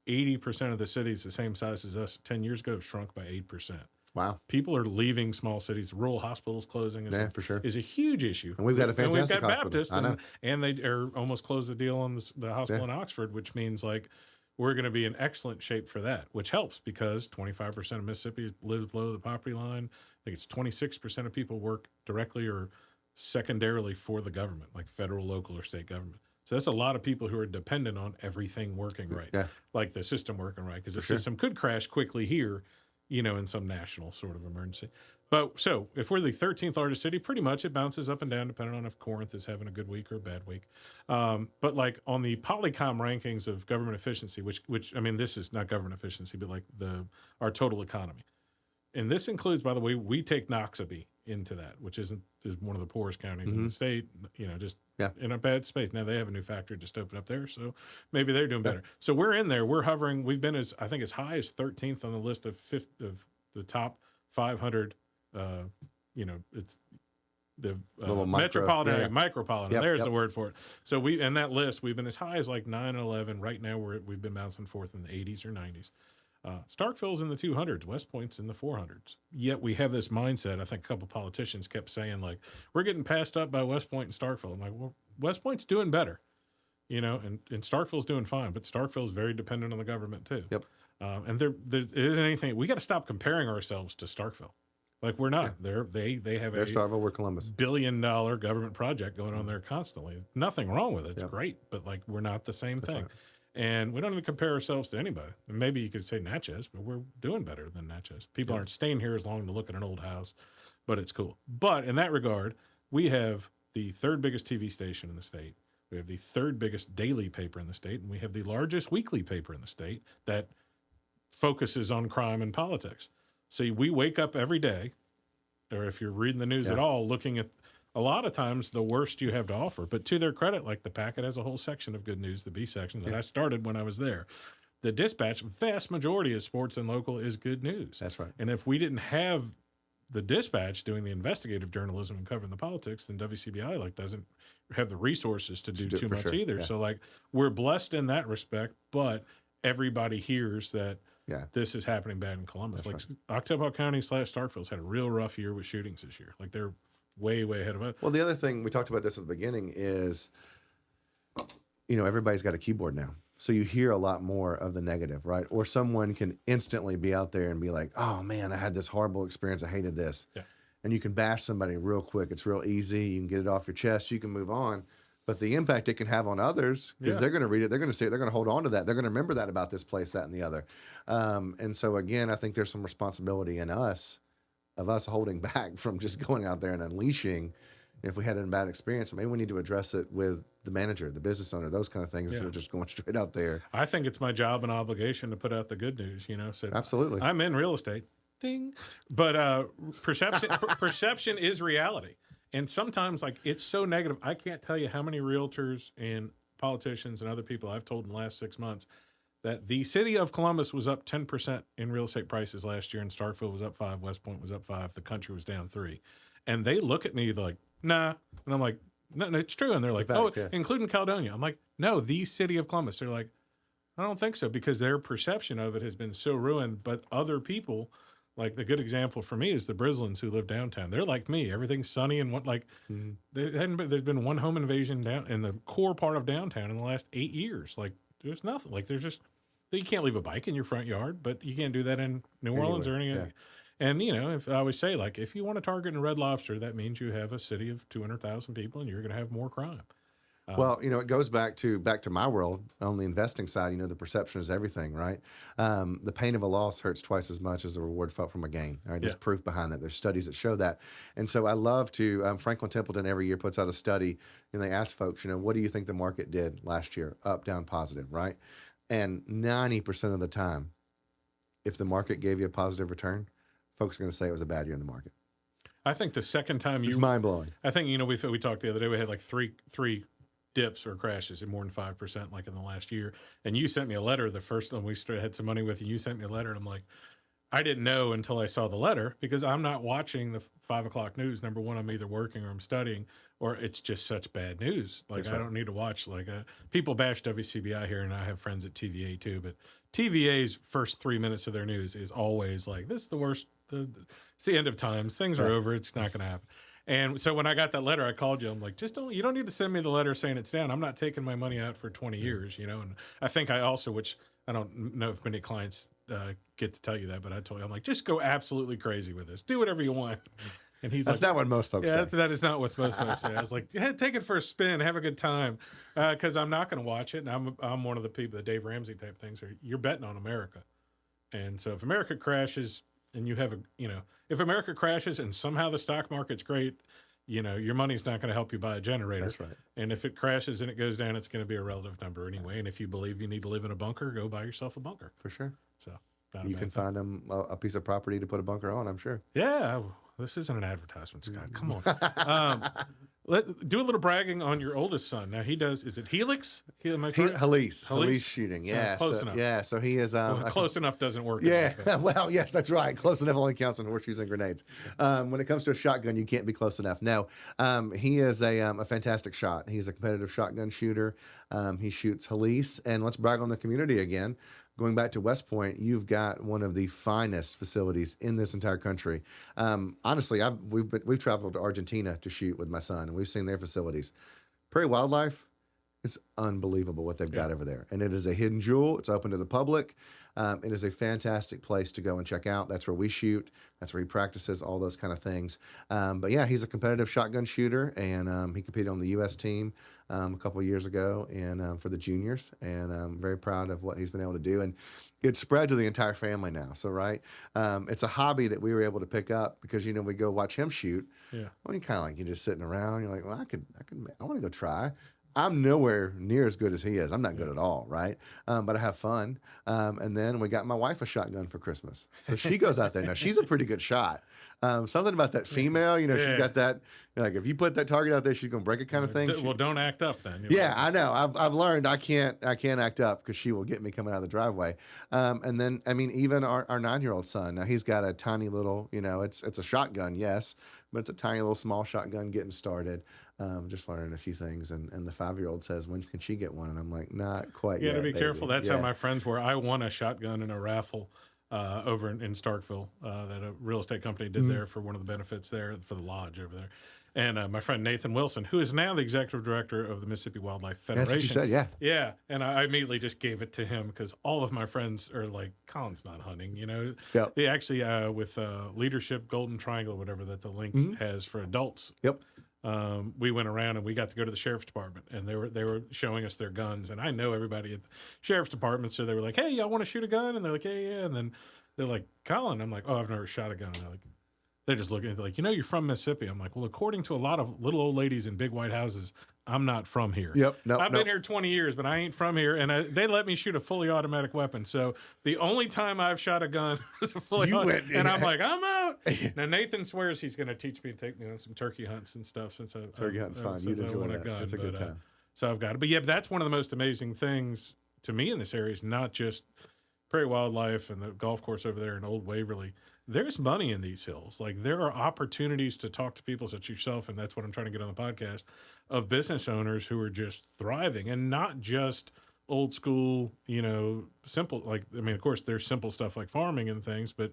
80% of the cities the same size as us 10 years ago shrunk by 8%. Wow. People are leaving small cities. Rural hospitals closing for sure. is a huge issue. And we've got a fantastic and we've got hospital. Baptist, and they are almost closed the deal on the hospital in Oxford, which means like we're going to be in excellent shape for that, which helps because 25% of Mississippi lives below the poverty line. I think it's 26% of people work directly or secondarily for the government, like federal, local, or state government. So that's a lot of people who are dependent on everything working right, like the system working right, because the system could crash quickly here, in some national sort of emergency. But so if we're the 13th largest city, pretty much it bounces up and down depending on if Corinth is having a good week or a bad week. But like on the Polycom rankings of government efficiency, which I mean, this is not government efficiency, but like our total economy. And this includes, by the way, we take Noxubee into that, which is one of the poorest counties in the state, just in a bad space. Now they have a new factory just opened up there, so maybe they're doing better. So we're in there. We're hovering. We've been as high as 13th on the list of the top 500. It's the little metropolitan area, yeah. micropolitan. Yep, There's yep. the word for it. So we, in that list, we've been as high as like 9 and 11. Right now, we've been bouncing forth in the 80s or 90s. Starkville's in the 200s, West Point's in the 400s. Yet we have this mindset. I think a couple politicians kept saying, like, we're getting passed up by West Point and Starkville. I'm like, well, West Point's doing better, you know, and Starkville's doing fine, but Starkville's very dependent on the government too. Yep. And there isn't anything, we got to stop comparing ourselves to Starkville. Like, we're not. They have They're a Starkville, we're Columbus. $1 billion government project going on there constantly. Nothing wrong with it. It's Yep. great, but like, we're not the same thing. right. And we don't even compare ourselves to anybody. And maybe you could say Natchez, but we're doing better than Natchez. People aren't staying here as long to look at an old house, but it's cool. But in that regard, we have the third biggest TV station in the state. We have the third biggest daily paper in the state, and we have the largest weekly paper in the state that focuses on crime and politics. See, we wake up every day, or if you're reading the news at all, looking at a lot of times the worst you have to offer. But to their credit, like the Packet has a whole section of good news, the B section that I started when I was there. The Dispatch, vast majority of sports and local is good news. That's right. And if we didn't have the Dispatch doing the investigative journalism and covering the politics, then WCBI like doesn't have the resources to do too much either. So like, we're blessed in that respect, but everybody hears that this is happening bad in Columbus. That's like Oktibbeha County / Starkville's had a real rough year with shootings this year. Like, they're way ahead of us. Well, the other thing, we talked about this at the beginning, is, you know, everybody's got a keyboard now. So you hear a lot more of the negative, right? Or someone can instantly be out there and be like, oh man, I had this horrible experience. I hated this. Yeah. And you can bash somebody real quick. It's real easy. You can get it off your chest. You can move on. But the impact it can have on others, because they're going to read it, they're going to see it, they're going to hold on to that. They're going to remember that about this place, that, and the other. And so again, I think there's some responsibility in us, of us holding back from just going out there and unleashing. If we had a bad experience, maybe we need to address it with the manager, the business owner, those kind of things, instead of just going straight out there. I think it's my job and obligation to put out the good news, you know. So absolutely. I'm in real estate. Ding. But perception is reality. And sometimes, like, it's so negative. I can't tell you how many realtors and politicians and other people I've told in the last 6 months that the city of Columbus was up 10% in real estate prices last year, and Starkville was up 5%, West Point was up 5%, the country was down 3%. And they look at me like, nah. And I'm like, no, it's true. And they're like, including Caledonia. I'm like, no, the city of Columbus. They're like, I don't think so, because their perception of it has been so ruined. But other people, like, the good example for me is the Brislins who live downtown. They're like me. Everything's sunny and there's been one home invasion down in the core part of downtown in the last 8 years. Like, there's nothing. Like, there's just, you can't leave a bike in your front yard, but you can't do that in New Orleans or any. And, you know, if I always say, like, if you want to target a Red Lobster, that means you have a city of 200,000 people and you're going to have more crime. Well, you know, it goes back to my world on the investing side. You know, the perception is everything, right? The pain of a loss hurts twice as much as the reward felt from a gain. All right, there's proof behind that. There's studies that show that. And so I love to, Franklin Templeton every year puts out a study, and they ask folks, you know, what do you think the market did last year? Up, down, positive, right? And 90% of the time, if the market gave you a positive return, folks are going to say it was a bad year in the market. I think the second time it's mind blowing. I think, you know, we talked the other day, we had like three dips or crashes at more than 5% like in the last year. And you sent me a letter the first time we had some money with you. You sent me a letter, and I'm like, I didn't know until I saw the letter, because I'm not watching the 5 o'clock news. Number one, I'm either working or I'm studying, or it's just such bad news. Like, I don't need to watch. Like, people bash WCBI here, and I have friends at TVA too, but TVA's first 3 minutes of their news is always like, this is the worst. It's the end of times. Things are over. It's not going to happen. And so when I got that letter, I called you. I'm like, you don't need to send me the letter saying it's down. I'm not taking my money out for 20 years, you know? And I think I also, which I don't know if many clients get to tell you that, but I told you, I'm like, just go absolutely crazy with this. Do whatever you want. And he's that's like, not what most folks say. That is not what most folks say. I was like, yeah, take it for a spin, have a good time, because I'm not going to watch it. And I'm one of the people, the Dave Ramsey type things, you're betting on America. And so if America crashes and you have if America crashes and somehow the stock market's great, you know, your money's not going to help you buy a generator. That's right. And if it crashes and it goes down, it's going to be a relative number anyway. And if you believe you need to live in a bunker, go buy yourself a bunker. For sure. So you can find them a piece of property to put a bunker on, I'm sure. Yeah. This isn't an advertisement, Scott. Come on. Do a little bragging on your oldest son. Now he does. Is it Helix? Am I correct? Halise shooting. Sounds Yeah. close enough. Yeah. So he is. Well, close enough doesn't work. Yeah. Well, yes, that's right. Close enough only counts on horseshoes and grenades. When it comes to a shotgun, you can't be close enough. No. He is a fantastic shot. He's a competitive shotgun shooter. He shoots Halise, and let's brag on the community again. Going back to West Point, you've got one of the finest facilities in this entire country. Honestly, we've traveled to Argentina to shoot with my son, and we've seen their facilities. Prairie Wildlife, it's unbelievable what they've got over there. And it is a hidden jewel. It's open to the public. It is a fantastic place to go and check out. That's where we shoot. That's where he practices, all those kind of things. But yeah, he's a competitive shotgun shooter, and he competed on the U.S. team a couple of years ago and for the juniors. And I'm very proud of what he's been able to do. And it's spread to the entire family now. So, right, it's a hobby that we were able to pick up because, we go watch him shoot. Yeah. Well, you kind of like, you're just sitting around. You're like, well, I want to go try. I'm nowhere near as good as he is. I'm not good at all, right? But I have fun. And then we got my wife a shotgun for Christmas. So she goes out there. Now, she's a pretty good shot. Something about that female, she's got that, like if you put that target out there, she's going to break it kind of thing. Well, don't act up then. Yeah, I know. I've learned I can't act up because she will get me coming out of the driveway. And then, even our 9-year-old son, now he's got a tiny little, it's a shotgun, yes, but it's a tiny little small shotgun getting started. Just learning a few things, and the 5-year-old says, when can she get one? And I'm like, not quite yet. You got to be baby. careful. That's how my friends were. I won a shotgun in a raffle over in Starkville that a real estate company did there for one of the benefits there for the lodge over there. And my friend Nathan Wilson, who is now the executive director of the Mississippi Wildlife Federation. That's what you said, yeah. Yeah, and I immediately just gave it to him because all of my friends are like, Colin's not hunting, Yep. They actually, with Leadership Golden Triangle, whatever that the link has for adults. Yep. We went around and we got to go to the sheriff's department, and they were showing us their guns, and I know everybody at the sheriff's department, so they were like, hey, y'all want to shoot a gun? And they're like, yeah. And then they're like, Colin. I'm like, oh, I've never shot a gun. And they're just looking at it like, you're from Mississippi. I'm like, well, according to a lot of little old ladies in big white houses, I'm not from here. Yep. I've been here 20 years, but I ain't from here. And they let me shoot a fully automatic weapon. So the only time I've shot a gun was a fully automatic. And I'm like, I'm out. Now, Nathan swears he's going to teach me and take me on some turkey hunts and stuff. Turkey hunting's fun. You'd enjoy that. It's a good time. So I've got it. But yeah, that's one of the most amazing things to me in this area is not just Prairie Wildlife and the golf course over there in Old Waverly. There's money in these hills. Like there are opportunities to talk to people such as yourself, and that's what I'm trying to get on the podcast, of business owners who are just thriving and not just old school, simple. Like, of course, there's simple stuff like farming and things, but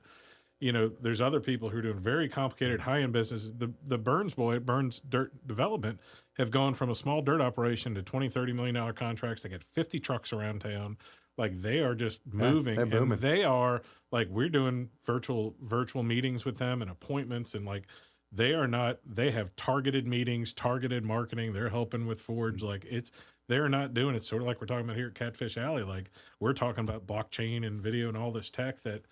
there's other people who are doing very complicated high-end businesses. The Burns Dirt Development have gone from a small dirt operation to $20-30 million contracts. They got 50 trucks around town. Like they are just moving, and they are like, we're doing virtual meetings with them and appointments, and like they have targeted meetings, targeted marketing. They're helping with Forge. Like they're not doing it sort of like we're talking about here at Catfish Alley. Like we're talking about blockchain and video and all this tech that,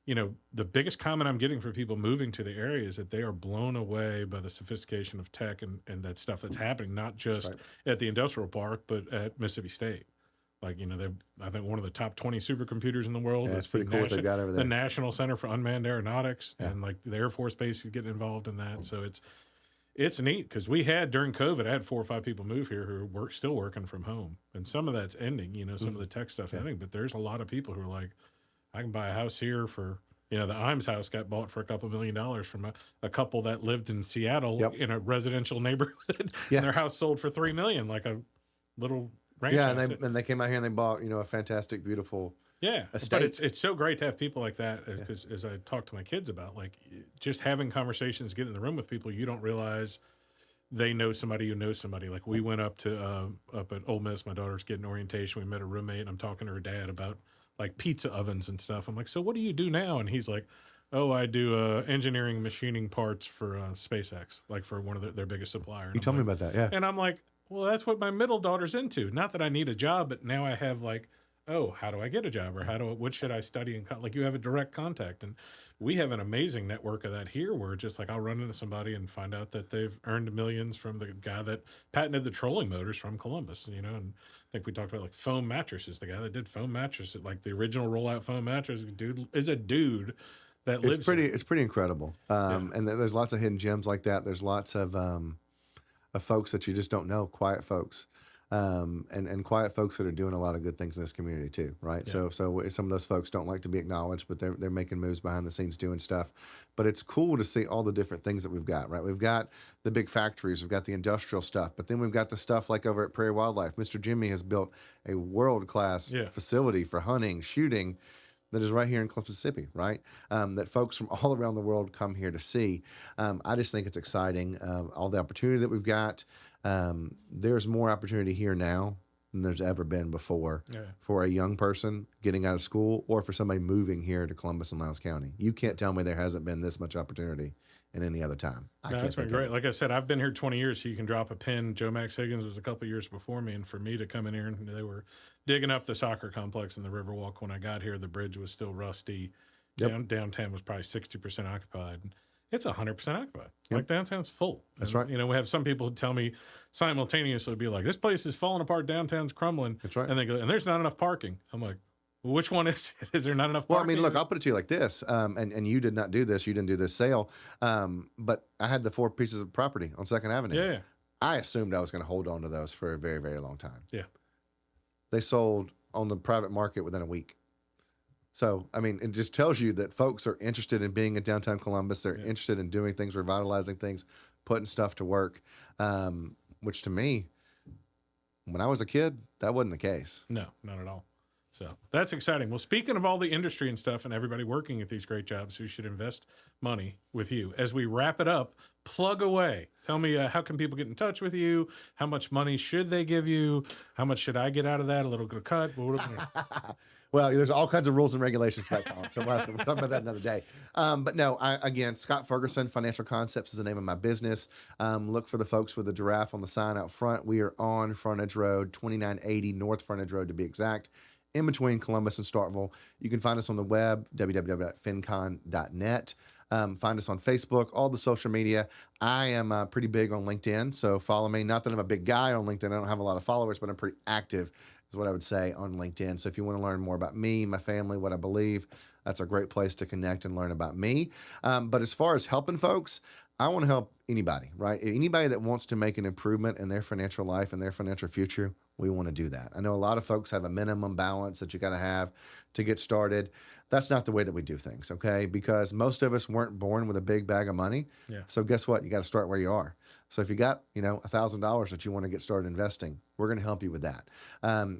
the biggest comment I'm getting from people moving to the area is that they are blown away by the sophistication of tech and that stuff that's happening, not just at the industrial park, but at Mississippi State. Like, they've, I think, one of the top 20 supercomputers in the world. Yeah, it's pretty cool what they've got over there. The National Center for Unmanned Aeronautics, and like the Air Force Base is getting involved in that. So it's neat because we had, during COVID, I had 4 or 5 people move here who were still working from home. And some of that's ending, some of the tech stuff ending. But there's a lot of people who are like, I can buy a house here for, the Imes house got bought for a couple $1 million from a couple that lived in Seattle in a residential neighborhood. And their house sold for $3 million, like a little ranch house. And they came out here and they bought, a fantastic, beautiful estate. But it's so great to have people like that, because as I talk to my kids about, like, just having conversations, getting in the room with people, you don't realize they know somebody who knows somebody. Like we went up at Ole Miss, my daughter's getting orientation. We met a roommate, and I'm talking to her dad about like pizza ovens and stuff. I'm like, so what do you do now? And he's like, oh, I do engineering machining parts for SpaceX, like for one of their biggest supplier. You told me about that, yeah. And I'm like, well, that's what my middle daughter's into. Not that I need a job, but now I have like, oh, how do I get a job? Or what should I study? Like you have a direct contact. And we have an amazing network of that here where just like I'll run into somebody and find out that they've earned millions from the guy that patented the trolling motors from Columbus, and I think we talked about like foam mattresses. The guy that did foam mattresses, like the original rollout foam mattress, is a dude that lives. It's pretty incredible. And there's lots of hidden gems like that. There's lots of of folks that you just don't know, quiet folks. And quiet folks that are doing a lot of good things in this community too, right? Yeah. So some of those folks don't like to be acknowledged, but they're making moves behind the scenes doing stuff. But it's cool to see all the different things that we've got, right? We've got the big factories, we've got the industrial stuff, but then we've got the stuff like over at Prairie Wildlife. Mr. Jimmy has built a world-class facility for hunting, shooting, that is right here in Columbus, Mississippi, right? That folks from all around the world come here to see. I just think it's exciting, all the opportunity that we've got. There's more opportunity here now than there's ever been before for a young person getting out of school or for somebody moving here to Columbus and Lowndes County. You can't tell me there hasn't been this much opportunity in any other time. No, that's been great. Like I said, I've been here 20 years, so you can drop a pin. Joe Max Higgins was a couple of years before me, and for me to come in here, and they were digging up the soccer complex in the Riverwalk when I got here. The bridge was still rusty. Downtown was probably 60% occupied. It's 100% occupied. Like downtown's full. That's right. You know, we have some people who tell me simultaneously, be like, "This place is falling apart. Downtown's crumbling." That's right. And they go, "And there's not enough parking." I'm like, well, which one is it? Is there not enough parking? Well, I mean, look, I'll put it to you like this, and you did not do this. You didn't do this sale, but I had the 4 pieces of property on 2nd Avenue. Yeah. I assumed I was going to hold on to those for a very, very long time. Yeah. They sold on the private market within a week. So, I mean, it just tells you that folks are interested in being in downtown Columbus. They're interested in doing things, revitalizing things, putting stuff to work, which to me, when I was a kid, that wasn't the case. No, not at all. So that's exciting. Well, speaking of all the industry and stuff and everybody working at these great jobs who should invest money with you, as we wrap it up, plug away. Tell me, how can people get in touch with you? How much money should they give you? How much should I get out of that? A little cut? Well, there's all kinds of rules and regulations for that, Colin. So we'll talk about that another day. But no, again, Scott Ferguson, Financial Concepts is the name of my business. Look for the folks with the giraffe on the sign out front. We are on Frontage Road, 2980 North Frontage Road to be exact, in between Columbus and Starkville. You can find us on the web, www.fincon.net. Find us on Facebook, all the social media. I am pretty big on LinkedIn, so follow me. Not that I'm a big guy on LinkedIn. I don't have a lot of followers, but I'm pretty active is what I would say on LinkedIn. So if you want to learn more about me, my family, what I believe, that's a great place to connect and learn about me. But as far as helping folks, I want to help anybody, right? Anybody that wants to make an improvement in their financial life and their financial future, we want to do that. I know a lot of folks have a minimum balance that you got to have to get started. That's not the way that we do things, okay? Because most of us weren't born with a big bag of money. Yeah. So guess what? You got to start where you are. So if you got, $1,000 that you want to get started investing, we're going to help you with that.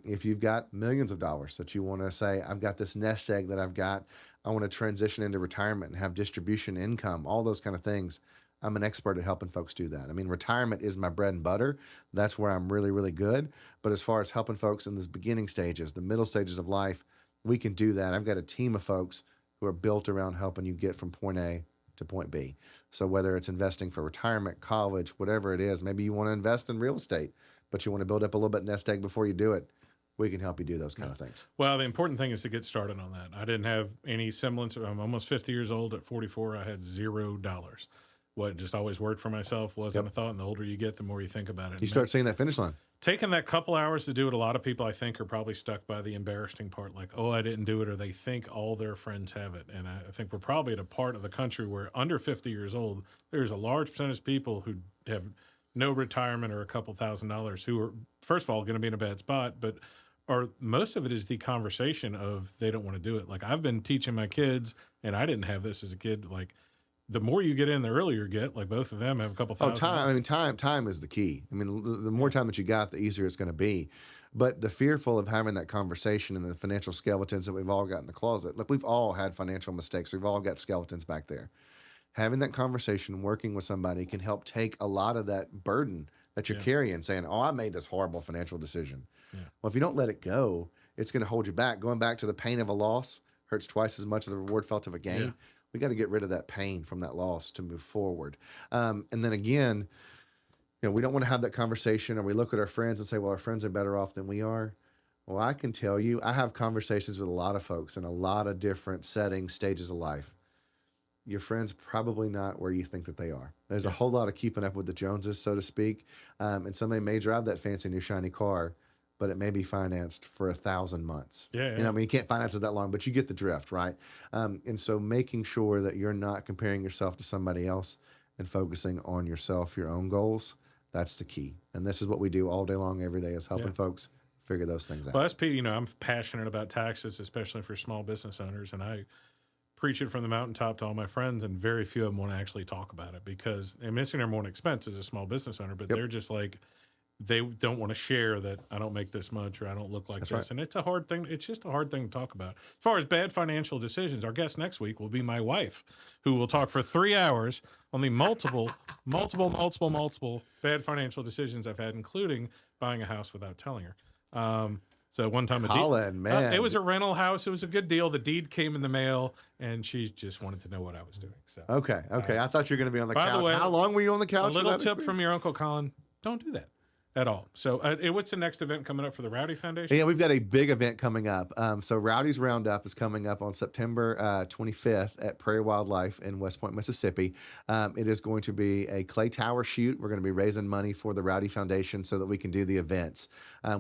If you've got millions of dollars that you want to say, I've got this nest egg that I've got, I want to transition into retirement and have distribution income, all those kind of things. I'm an expert at helping folks do that. I mean, retirement is my bread and butter. That's where I'm really, really good. But as far as helping folks in the beginning stages, the middle stages of life, we can do that. I've got a team of folks who are built around helping you get from point A to point B. So whether it's investing for retirement, college, whatever it is, maybe you want to invest in real estate, but you want to build up a little bit nest egg before you do it, we can help you do those kind of things. Well, the important thing is to get started on that. I didn't have any semblance. I'm almost 50 years old. At 44, I had $0. What just always worked for myself, wasn't a thought. And the older you get, the more you think about it. You start seeing that finish line. Taking that couple hours to do it, a lot of people I think are probably stuck by the embarrassing part, like, oh, I didn't do it, or they think all their friends have it. And I think we're probably at a part of the country where under 50 years old, there's a large percentage of people who have no retirement or a couple $1,000s who are, first of all, going to be in a bad spot, but most of it is the conversation of they don't want to do it. Like I've been teaching my kids, and I didn't have this as a kid, like, the more you get in, the earlier you get. Like both of them have a couple thousand. Time. I mean, time is the key. I mean, the more time that you got, the easier it's going to be. But the fearful of having that conversation and the financial skeletons that we've all got in the closet. Look, we've all had financial mistakes. We've all got skeletons back there. Having that conversation, working with somebody can help take a lot of that burden that you're carrying, saying, oh, I made this horrible financial decision. Yeah. Well, if you don't let it go, it's going to hold you back. Going back to the pain of a loss hurts twice as much as the reward felt of a gain. Yeah. We got to get rid of that pain from that loss to move forward. And then again, we don't want to have that conversation, or we look at our friends and say, well, our friends are better off than we are. Well, I can tell you, I have conversations with a lot of folks in a lot of different settings, stages of life. Your friend's probably not where you think that they are. There's a whole lot of keeping up with the Joneses, so to speak. And somebody may drive that fancy new shiny car, but it may be financed for 1,000 months. Yeah. I mean, you can't finance it that long, but you get the drift, right? And so making sure that you're not comparing yourself to somebody else and focusing on yourself, your own goals, That's the key. And this is what we do all day long, every day, is helping folks figure those things out. Well, SP, I'm passionate about taxes, especially for small business owners, and I preach it from the mountaintop to all my friends, and very few of them want to actually talk about it because it's their number one expense as a small business owner, but they're just like, they don't want to share that I don't make this much or I don't look like this. Right. And it's a hard thing. It's just a hard thing to talk about. As far as bad financial decisions, our guest next week will be my wife, who will talk for 3 hours on the multiple bad financial decisions I've had, including buying a house without telling her. So one time, Colin, man, it was a rental house. It was a good deal. The deed came in the mail, and she just wanted to know what I was doing. So okay. I thought you were going to be on the couch. By the way, how long were you on the couch? A little tip from your Uncle Colin: don't do that at all. So what's the next event coming up for the Rowdy Foundation? Yeah, we've got a big event coming up. So Rowdy's Roundup is coming up on September 25th at Prairie Wildlife in West Point, Mississippi. It is going to be a clay tower shoot. We're going to be raising money for the Rowdy Foundation so that we can do the events.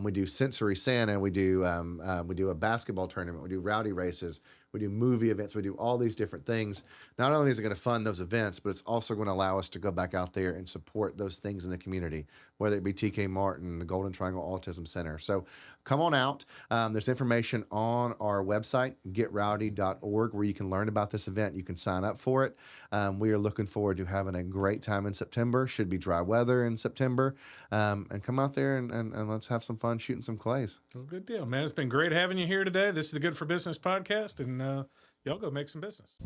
We do Sensory Santa. We do a basketball tournament. We do rowdy races. We do movie events. We do all these different things. Not only is it going to fund those events, but it's also going to allow us to go back out there and support those things in the community, whether it be TK Martin, the Golden Triangle Autism Center. So come on out. There's information on our website, getrowdy.org, where you can learn about this event. You can sign up for it. We are looking forward to having a great time in September. Should be dry weather in September. And come out there and let's have some fun shooting some clays. Well, good deal, man. It's been great having you here today. This is the Good for Business podcast, and y'all go make some business.